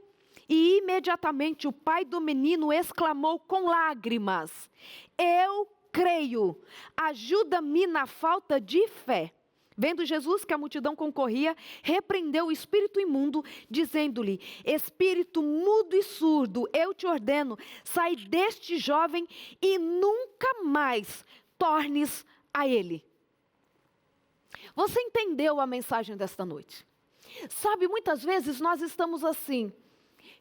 Speaker 5: E imediatamente o pai do menino exclamou com lágrimas, eu creio, ajuda-me na falta de fé. Vendo Jesus que a multidão concorria, repreendeu o espírito imundo, dizendo-lhe: espírito mudo e surdo, eu te ordeno, sai deste jovem e nunca mais tornes a ele. Você entendeu a mensagem desta noite? Sabe, muitas vezes nós estamos assim: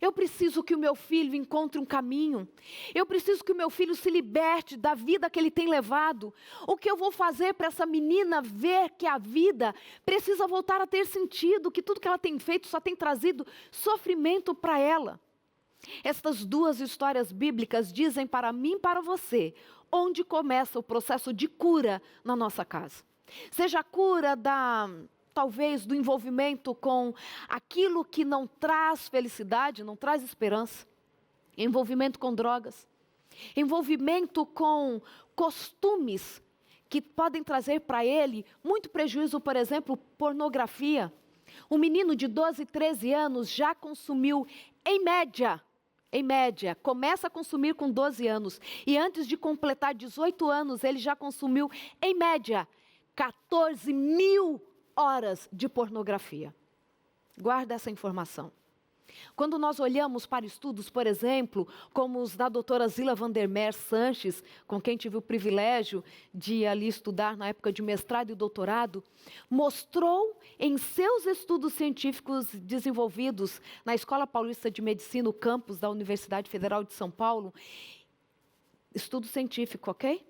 Speaker 5: eu preciso que o meu filho encontre um caminho. Eu preciso que o meu filho se liberte da vida que ele tem levado. O que eu vou fazer para essa menina ver que a vida precisa voltar a ter sentido, que tudo que ela tem feito só tem trazido sofrimento para ela? Estas duas histórias bíblicas dizem para mim e para você onde começa o processo de cura na nossa casa. Seja a cura talvez do envolvimento com aquilo que não traz felicidade, não traz esperança, envolvimento com drogas, envolvimento com costumes que podem trazer para ele muito prejuízo, por exemplo, pornografia. Um menino de 12, 13 anos já consumiu, em média, começa a consumir com 12 anos, e antes de completar 18 anos, ele já consumiu, em média, 14.000 horas de pornografia. Guarda essa informação. Quando nós olhamos para estudos, por exemplo, como os da doutora Zila Vandermeer Sanches, com quem tive o privilégio de ali estudar na época de mestrado e doutorado, mostrou em seus estudos científicos desenvolvidos na Escola Paulista de Medicina, o campus da Universidade Federal de São Paulo, estudo científico, ok?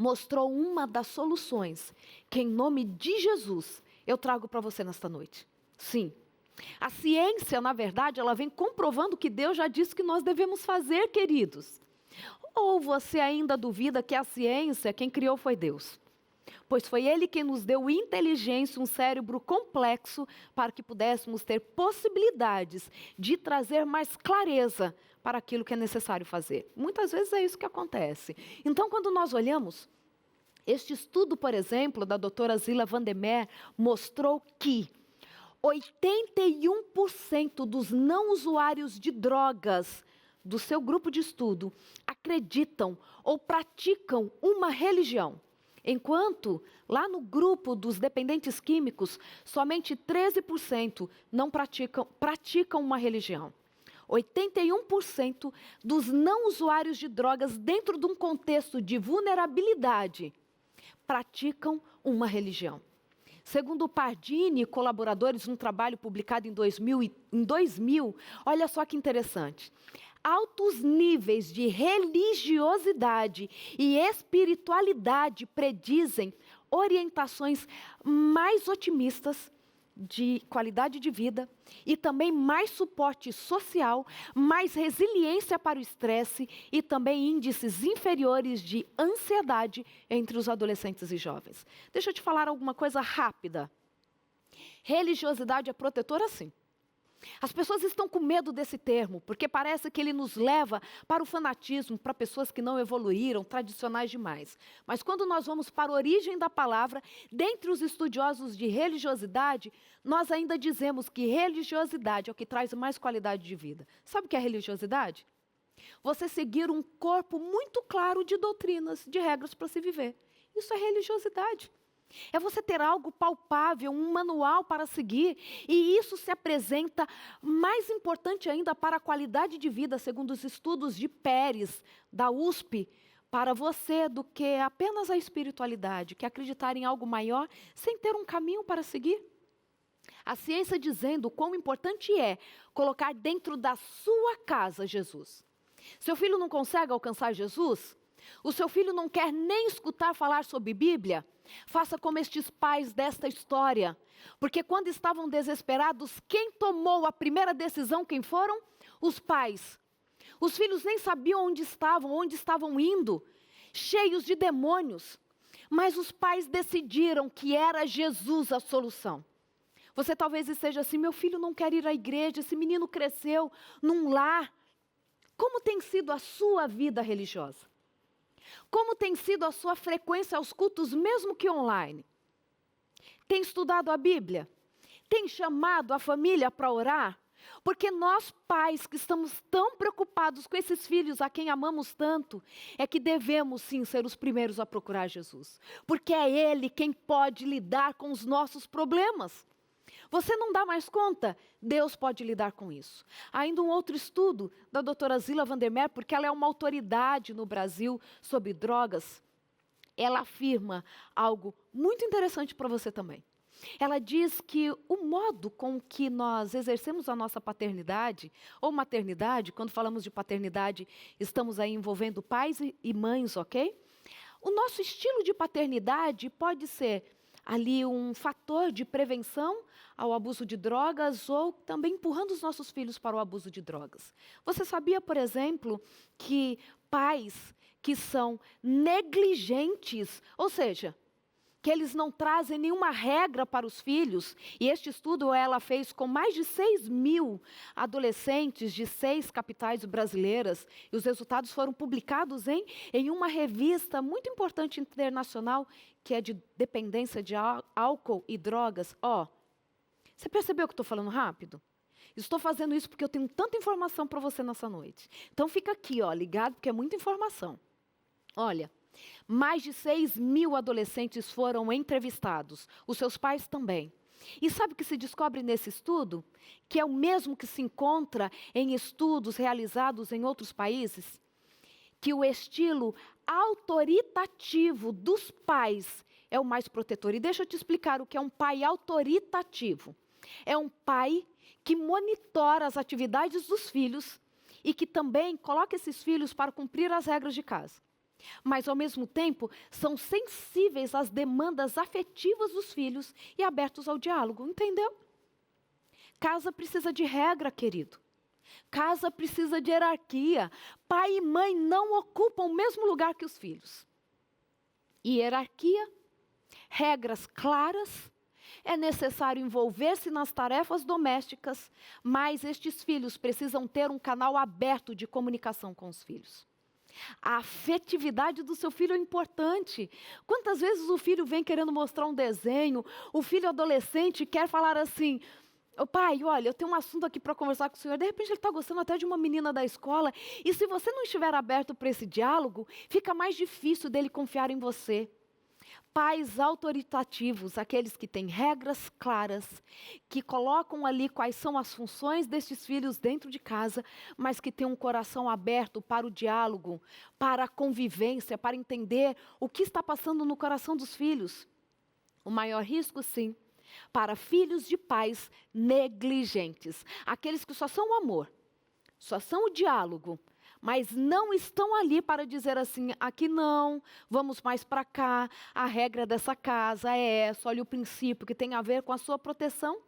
Speaker 5: Mostrou uma das soluções que, em nome de Jesus, eu trago para você nesta noite. Sim, a ciência, na verdade, ela vem comprovando o que Deus já disse que nós devemos fazer, queridos. Ou você ainda duvida que a ciência, quem criou foi Deus? Pois foi Ele quem nos deu inteligência, um cérebro complexo, para que pudéssemos ter possibilidades de trazer mais clareza para aquilo que é necessário fazer. Muitas vezes é isso que acontece. Então, quando nós olhamos, este estudo, por exemplo, da doutora Zila Vandermeer, mostrou que 81% dos não usuários de drogas do seu grupo de estudo acreditam ou praticam uma religião. Enquanto, lá no grupo dos dependentes químicos, somente 13% não praticam uma religião. 81% dos não usuários de drogas, dentro de um contexto de vulnerabilidade, praticam uma religião. Segundo o Pardini e colaboradores, num trabalho publicado em 2000, olha só que interessante. Altos níveis de religiosidade e espiritualidade predizem orientações mais otimistas de qualidade de vida e também mais suporte social, mais resiliência para o estresse e também índices inferiores de ansiedade entre os adolescentes e jovens. Deixa eu te falar alguma coisa rápida. Religiosidade é protetora, sim. As pessoas estão com medo desse termo, porque parece que ele nos leva para o fanatismo, para pessoas que não evoluíram, tradicionais demais. Mas quando nós vamos para a origem da palavra, dentre os estudiosos de religiosidade, nós ainda dizemos que religiosidade é o que traz mais qualidade de vida. Sabe o que é religiosidade? Você seguir um corpo muito claro de doutrinas, de regras para se viver. Isso é religiosidade. É você ter algo palpável, um manual para seguir, e isso se apresenta mais importante ainda para a qualidade de vida, segundo os estudos de Pérez, da USP, para você, do que apenas a espiritualidade, que é acreditar em algo maior, sem ter um caminho para seguir. A ciência dizendo quão importante é colocar dentro da sua casa Jesus. Seu filho não consegue alcançar Jesus? O seu filho não quer nem escutar falar sobre Bíblia? Faça como estes pais desta história, porque quando estavam desesperados, quem tomou a primeira decisão, quem foram? Os pais. Os filhos nem sabiam onde estavam indo, cheios de demônios, mas os pais decidiram que era Jesus a solução. Você talvez esteja assim: meu filho não quer ir à igreja, esse menino cresceu num lar. Como tem sido a sua vida religiosa? Como tem sido a sua frequência aos cultos, mesmo que online? Tem estudado a Bíblia? Tem chamado a família para orar? Porque nós, pais, que estamos tão preocupados com esses filhos a quem amamos tanto, é que devemos sim ser os primeiros a procurar Jesus. Porque é Ele quem pode lidar com os nossos problemas. Você não dá mais conta? Deus pode lidar com isso. Ainda um outro estudo da doutora Zila Vandermeer, porque ela é uma autoridade no Brasil sobre drogas, ela afirma algo muito interessante para você também. Ela diz que o modo com que nós exercemos a nossa paternidade ou maternidade, quando falamos de paternidade, estamos aí envolvendo pais e mães, ok? O nosso estilo de paternidade pode ser ali um fator de prevenção ao abuso de drogas ou também empurrando os nossos filhos para o abuso de drogas. Você sabia, por exemplo, que pais que são negligentes, ou seja, que eles não trazem nenhuma regra para os filhos, e este estudo ela fez com mais de 6.000 adolescentes de 6 capitais brasileiras, e os resultados foram publicados em uma revista muito importante internacional, que é de dependência de álcool e drogas. Você percebeu que eu estou falando rápido? Estou fazendo isso porque eu tenho tanta informação para você nessa noite. Então fica aqui, ligado, porque é muita informação. Olha, mais de 6.000 adolescentes foram entrevistados, os seus pais também. E sabe o que se descobre nesse estudo? Que é o mesmo que se encontra em estudos realizados em outros países? Que o estilo autoritativo dos pais é o mais protetor. E deixa eu te explicar o que é um pai autoritativo. É um pai que monitora as atividades dos filhos e que também coloca esses filhos para cumprir as regras de casa. Mas, ao mesmo tempo, são sensíveis às demandas afetivas dos filhos e abertos ao diálogo, entendeu? Casa precisa de regra, querido. Casa precisa de hierarquia. Pai e mãe não ocupam o mesmo lugar que os filhos. Hierarquia, regras claras, é necessário envolver-se nas tarefas domésticas, mas estes filhos precisam ter um canal aberto de comunicação com os filhos. A afetividade do seu filho é importante. Quantas vezes o filho vem querendo mostrar um desenho, o filho adolescente quer falar assim: pai, olha, eu tenho um assunto aqui para conversar com o senhor. De repente ele está gostando até de uma menina da escola. E se você não estiver aberto para esse diálogo, fica mais difícil dele confiar em você. Pais autoritativos, aqueles que têm regras claras, que colocam ali quais são as funções destes filhos dentro de casa, mas que têm um coração aberto para o diálogo, para a convivência, para entender o que está passando no coração dos filhos. O maior risco, sim, para filhos de pais negligentes, aqueles que só são o amor, só são o diálogo, mas não estão ali para dizer assim: aqui não, vamos mais para cá, a regra dessa casa é essa, olha o princípio que tem a ver com a sua proteção.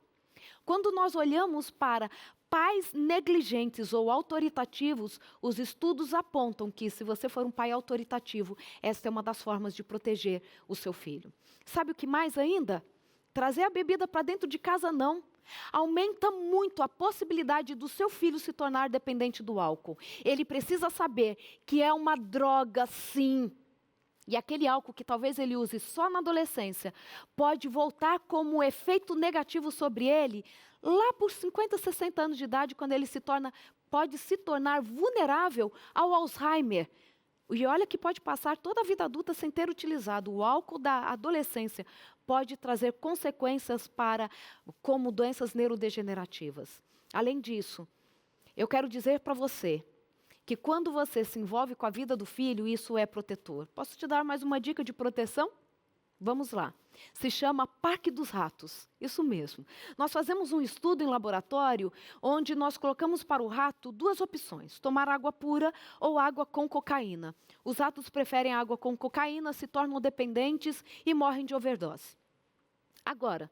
Speaker 5: Quando nós olhamos para pais negligentes ou autoritativos, os estudos apontam que, se você for um pai autoritativo, esta é uma das formas de proteger o seu filho. Sabe o que mais ainda? Trazer a bebida para dentro de casa não. Aumenta muito a possibilidade do seu filho se tornar dependente do álcool. Ele precisa saber que é uma droga, sim. E aquele álcool que talvez ele use só na adolescência pode voltar como efeito negativo sobre ele lá por 50, 60 anos de idade, quando ele pode se tornar vulnerável ao Alzheimer. E olha que pode passar toda a vida adulta sem ter utilizado. O álcool da adolescência pode trazer consequências como doenças neurodegenerativas. Além disso, eu quero dizer para você que quando você se envolve com a vida do filho, isso é protetor. Posso te dar mais uma dica de proteção? Vamos lá. Se chama Parque dos Ratos. Isso mesmo. Nós fazemos um estudo em laboratório onde nós colocamos para o rato 2 opções: tomar água pura ou água com cocaína. Os ratos preferem água com cocaína, se tornam dependentes e morrem de overdose. Agora,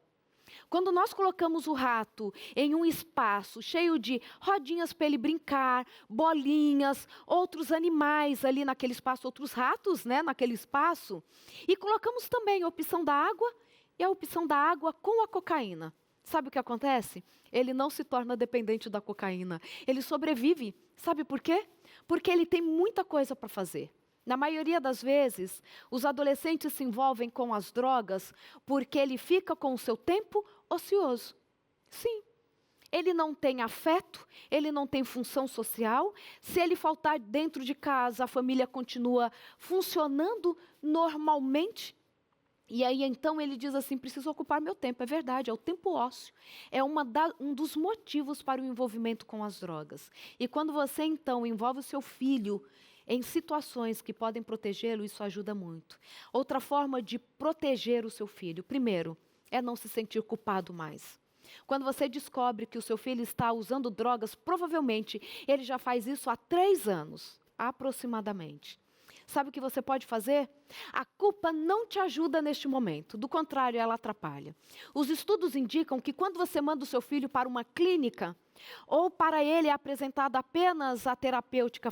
Speaker 5: quando nós colocamos o rato em um espaço cheio de rodinhas para ele brincar, bolinhas, outros animais ali naquele espaço, outros ratos, naquele espaço, e colocamos também a opção da água e a opção da água com a cocaína. Sabe o que acontece? Ele não se torna dependente da cocaína. Ele sobrevive. Sabe por quê? Porque ele tem muita coisa para fazer. Na maioria das vezes, os adolescentes se envolvem com as drogas porque ele fica com o seu tempo ocioso. Sim, ele não tem afeto, ele não tem função social. Se ele faltar dentro de casa, a família continua funcionando normalmente. E aí, então, ele diz assim, preciso ocupar meu tempo. É verdade, é o tempo ósseo. É um dos motivos para o envolvimento com as drogas. E quando você, então, envolve o seu filho em situações que podem protegê-lo, isso ajuda muito. Outra forma de proteger o seu filho, primeiro, é não se sentir culpado mais. Quando você descobre que o seu filho está usando drogas, provavelmente ele já faz isso há 3 anos, aproximadamente. Sabe o que você pode fazer? A culpa não te ajuda neste momento, do contrário, ela atrapalha. Os estudos indicam que quando você manda o seu filho para uma clínica, ou para ele é apresentada apenas a terapêutica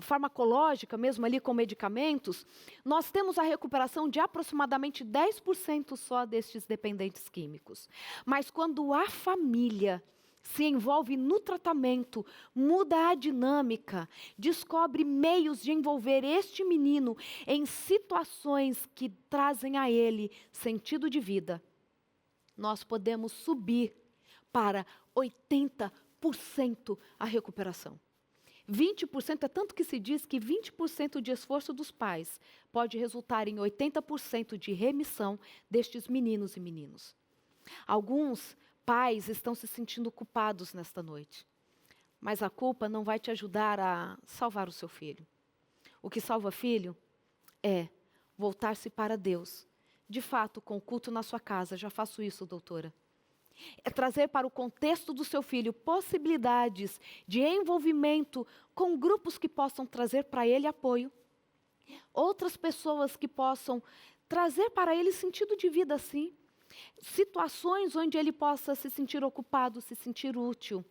Speaker 5: farmacológica, mesmo ali com medicamentos, nós temos a recuperação de aproximadamente 10% só destes dependentes químicos. Mas quando a família se envolve no tratamento, muda a dinâmica, descobre meios de envolver este menino em situações que trazem a ele sentido de vida, nós podemos subir para 80% a recuperação. 20% é tanto que se diz que 20% de esforço dos pais pode resultar em 80% de remissão destes meninos e meninas. Alguns pais estão se sentindo culpados nesta noite, mas a culpa não vai te ajudar a salvar o seu filho. O que salva filho é voltar-se para Deus. De fato, com o culto na sua casa, já faço isso, doutora. É trazer para o contexto do seu filho possibilidades de envolvimento com grupos que possam trazer para ele apoio, outras pessoas que possam trazer para ele sentido de vida, sim, situações onde ele possa se sentir ocupado, se sentir útil.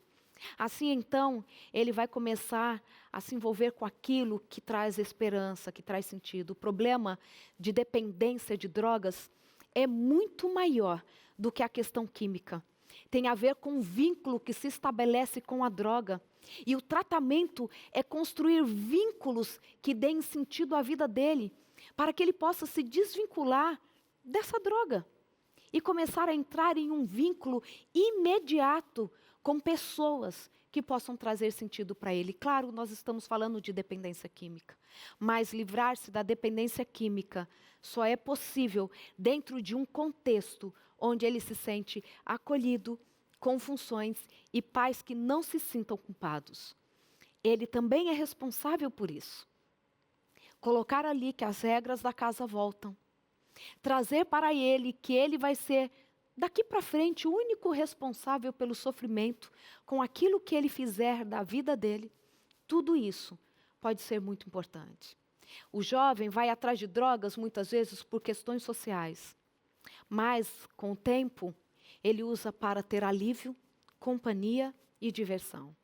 Speaker 5: Assim, então, ele vai começar a se envolver com aquilo que traz esperança, que traz sentido. O problema de dependência de drogas é muito maior do que a questão química. Tem a ver com o vínculo que se estabelece com a droga. E o tratamento é construir vínculos que deem sentido à vida dele, para que ele possa se desvincular dessa droga e começar a entrar em um vínculo imediato com pessoas que possam trazer sentido para ele. Claro, nós estamos falando de dependência química, mas livrar-se da dependência química só é possível dentro de um contexto onde ele se sente acolhido, com funções e pais que não se sintam culpados. Ele também é responsável por isso. Colocar ali que as regras da casa voltam. Trazer para ele que ele vai ser, daqui para frente, o único responsável pelo sofrimento com aquilo que ele fizer da vida dele. Tudo isso pode ser muito importante. O jovem vai atrás de drogas muitas vezes por questões sociais. Mas, com o tempo, ele usa para ter alívio, companhia e diversão.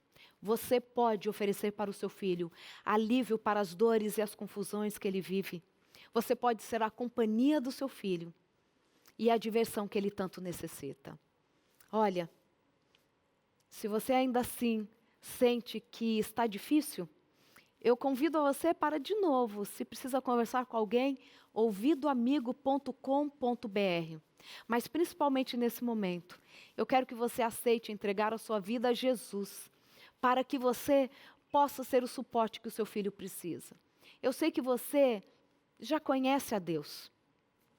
Speaker 5: Você pode oferecer para o seu filho alívio para as dores e as confusões que ele vive. Você pode ser a companhia do seu filho e a diversão que ele tanto necessita. Olha, se você ainda assim sente que está difícil, eu convido a você para, de novo, se precisa conversar com alguém, ouvidoamigo.com.br. Mas principalmente nesse momento, eu quero que você aceite entregar a sua vida a Jesus, para que você possa ser o suporte que o seu filho precisa. Eu sei que você já conhece a Deus,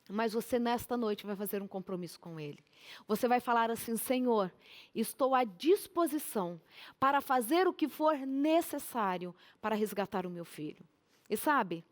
Speaker 5: mas você nesta noite vai fazer um compromisso com Ele. Você vai falar assim: Senhor, estou à disposição para fazer o que for necessário para resgatar o meu filho. E sabe,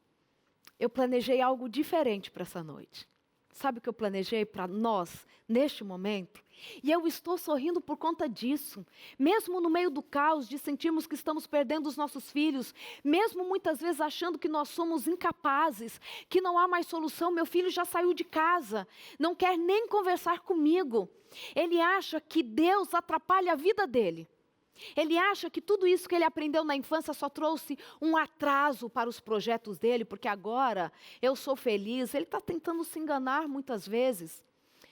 Speaker 5: eu planejei algo diferente para essa noite. Sabe o que eu planejei para nós, neste momento? E eu estou sorrindo por conta disso. Mesmo no meio do caos, de sentirmos que estamos perdendo os nossos filhos, mesmo muitas vezes achando que nós somos incapazes, que não há mais solução, meu filho já saiu de casa, não quer nem conversar comigo. Ele acha que Deus atrapalha a vida dele. Ele acha que tudo isso que ele aprendeu na infância só trouxe um atraso para os projetos dele, porque agora eu sou feliz. Ele está tentando se enganar muitas vezes.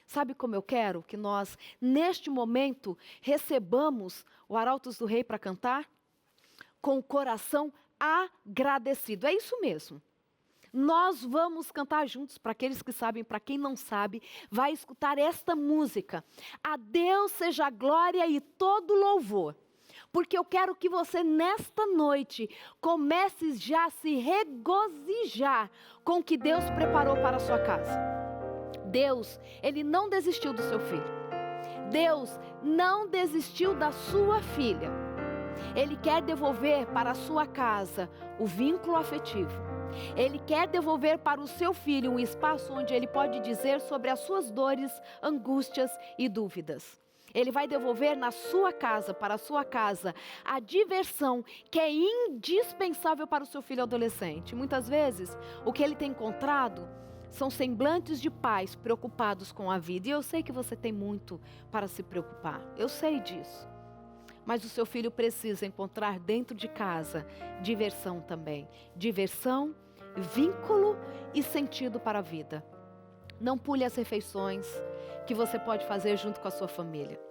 Speaker 5: Sabe como eu quero que nós, neste momento, recebamos o Arautos do Rei para cantar? Com o coração agradecido. É isso mesmo. Nós vamos cantar juntos, para aqueles que sabem, para quem não sabe, vai escutar esta música. A Deus seja a glória e todo louvor. Porque eu quero que você nesta noite comece já a se regozijar com o que Deus preparou para a sua casa. Deus, Ele não desistiu do seu filho. Deus não desistiu da sua filha. Ele quer devolver para a sua casa o vínculo afetivo. Ele quer devolver para o seu filho um espaço onde ele pode dizer sobre as suas dores, angústias e dúvidas. Ele vai devolver na sua casa, para a sua casa, a diversão que é indispensável para o seu filho adolescente. Muitas vezes, o que ele tem encontrado são semblantes de pais preocupados com a vida. E eu sei que você tem muito para se preocupar, eu sei disso. Mas o seu filho precisa encontrar dentro de casa diversão também. Diversão, vínculo e sentido para a vida. Não pule as refeições que você pode fazer junto com a sua família.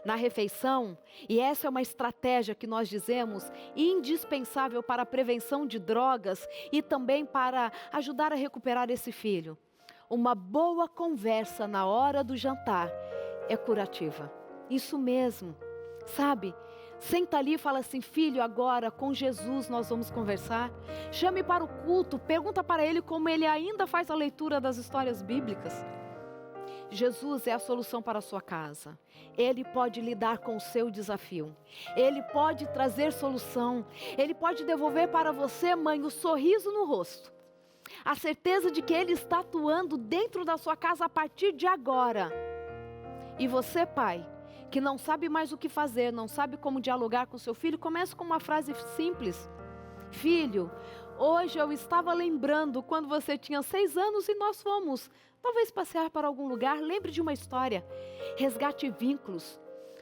Speaker 5: Na refeição, e essa é uma estratégia que nós dizemos indispensável para a prevenção de drogas e também para ajudar a recuperar esse filho. Uma boa conversa na hora do jantar é curativa. Isso mesmo, sabe? Senta ali e fala assim: filho, agora com Jesus nós vamos conversar. Chame para o culto, pergunta para ele como ele ainda faz a leitura das histórias bíblicas. Jesus é a solução para a sua casa. Ele pode lidar com o seu desafio. Ele pode trazer solução. Ele pode devolver para você, mãe, o sorriso no rosto. A certeza de que Ele está atuando dentro da sua casa a partir de agora. E você, pai, que não sabe mais o que fazer, não sabe como dialogar com seu filho, comece com uma frase simples. Filho, hoje eu estava lembrando quando você tinha 6 anos e nós fomos talvez passear para algum lugar. Lembre de uma história. Resgate vínculos.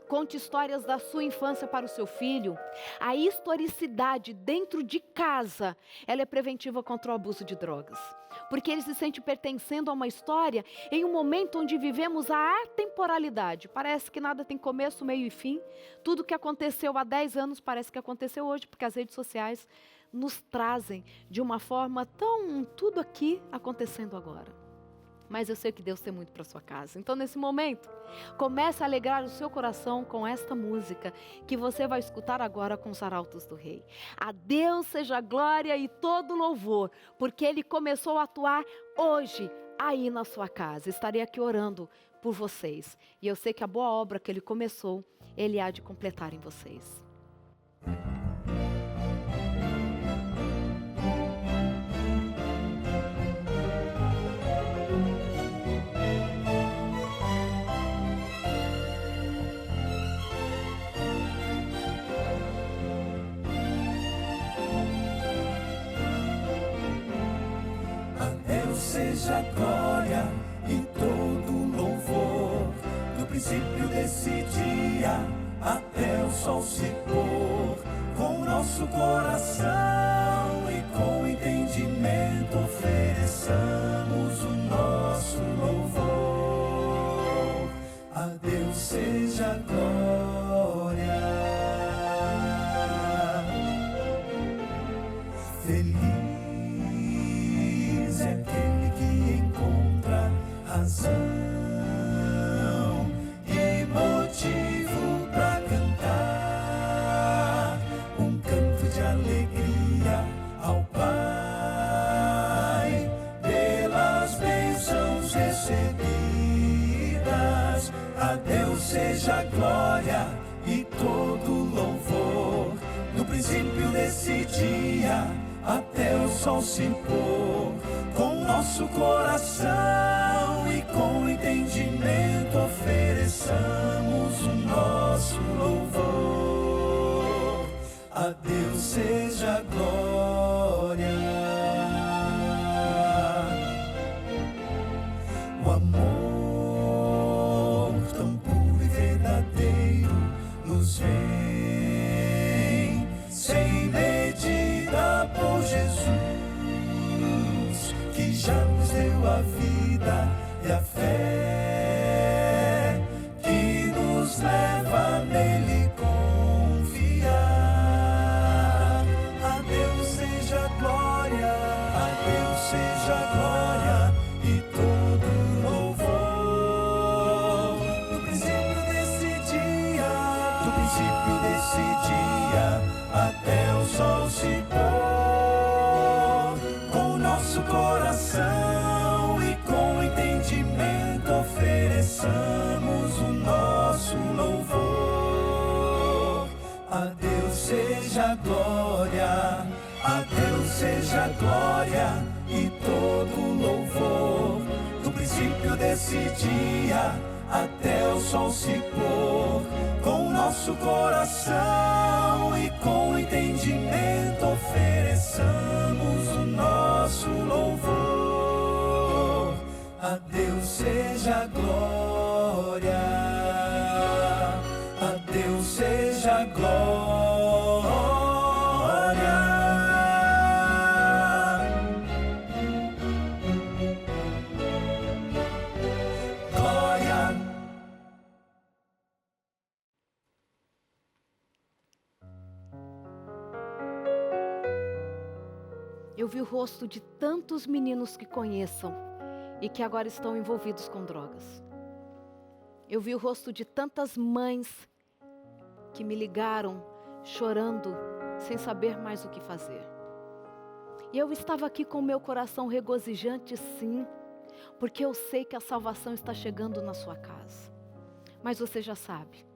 Speaker 5: Conte histórias da sua infância para o seu filho. A historicidade dentro de casa, ela é preventiva contra o abuso de drogas. Porque ele se sente pertencendo a uma história em um momento onde vivemos a atemporalidade. Parece que nada tem começo, meio e fim. Tudo que aconteceu há 10 anos parece que aconteceu hoje, porque as redes sociais nos trazem de uma forma tão tudo aqui acontecendo agora. Mas eu sei que Deus tem muito para sua casa. Então, nesse momento, comece a alegrar o seu coração com esta música que você vai escutar agora com os arautos do Rei. A Deus seja a glória e todo louvor, porque Ele começou a atuar hoje aí na sua casa. Estarei aqui orando por vocês. E eu sei que a boa obra que Ele começou, Ele há de completar em vocês.
Speaker 3: Seja a glória e todo louvor, do princípio desse dia até o sol se pôr. Com o nosso coração e com entendimento ofereçamos o nosso louvor. A Deus seja a glória. Feliz é aquele que encontra razão e motivo para cantar um canto de alegria ao Pai pelas bênçãos recebidas. A Deus seja a glória e todo louvor, no princípio desse dia até o sol se pôr. Com nosso coração e com entendimento ofereçamos o nosso louvor. A Deus seja a glória. O amor tão puro e verdadeiro nos vem sem medida por Jesus, que já nos deu a vida e a fé que nos leva nele confiar. A Deus seja a glória, a Deus seja seja glória, a Deus seja glória e todo louvor. Do princípio desse dia até o sol se pôr, com o nosso coração e com entendimento ofereçamos o nosso louvor. A Deus seja glória, a Deus seja glória. Glória.
Speaker 5: Eu vi o rosto de tantos meninos que conheçam e que agora estão envolvidos com drogas. Eu vi o rosto de tantas mães que me ligaram chorando, sem saber mais o que fazer. E eu estava aqui com o meu coração regozijante, sim, porque eu sei que a salvação está chegando na sua casa. Mas você já sabe,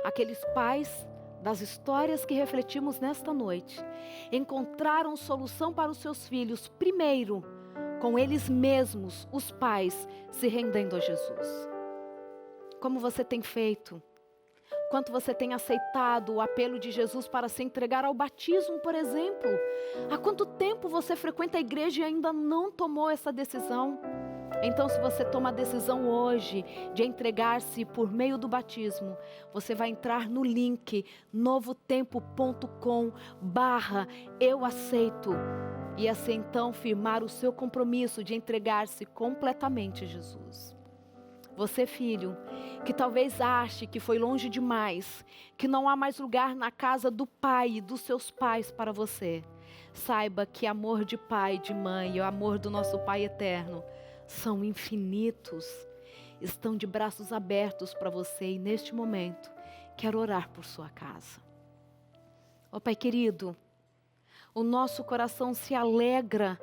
Speaker 5: aqueles pais das histórias que refletimos nesta noite, encontraram solução para os seus filhos, primeiro, com eles mesmos, os pais, se rendendo a Jesus. Como você tem feito? Quanto você tem aceitado o apelo de Jesus para se entregar ao batismo, por exemplo? Há quanto tempo você frequenta a igreja e ainda não tomou essa decisão? Então, se você toma a decisão hoje de entregar-se por meio do batismo, você vai entrar no link novotempo.com/eu aceito e assim então firmar o seu compromisso de entregar-se completamente a Jesus. Você, filho, que talvez ache que foi longe demais, que não há mais lugar na casa do pai e dos seus pais para você, saiba que amor de pai e de mãe e o amor do nosso Pai eterno são infinitos, estão de braços abertos para você e neste momento quero orar por sua casa. Ó Pai querido, o nosso coração se alegra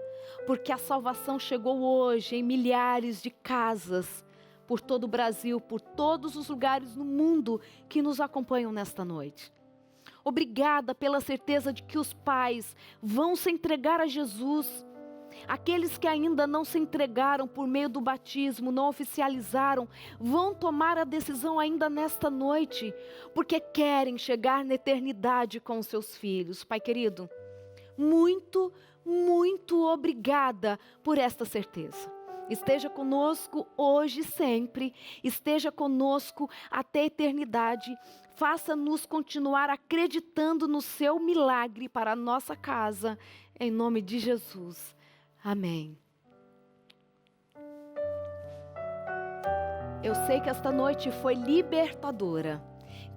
Speaker 5: porque a salvação chegou hoje em milhares de casas por todo o Brasil, por todos os lugares no mundo que nos acompanham nesta noite. Obrigada pela certeza de que os pais vão se entregar a Jesus. Aqueles que ainda não se entregaram por meio do batismo, não oficializaram, vão tomar a decisão ainda nesta noite, porque querem chegar na eternidade com os seus filhos. Pai querido, muito, muito obrigada por esta certeza. Esteja conosco hoje e sempre, esteja conosco até a eternidade. Faça-nos continuar acreditando no seu milagre para a nossa casa, em nome de Jesus. Amém. Eu sei que esta noite foi libertadora.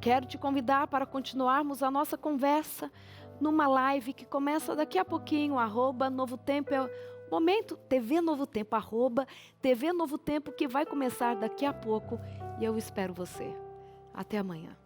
Speaker 5: Quero te convidar para continuarmos a nossa conversa numa live que começa daqui a pouquinho, @novotempo, momento, TV Novo Tempo, @TV Novo Tempo, que vai começar daqui a pouco e eu espero você. Até amanhã.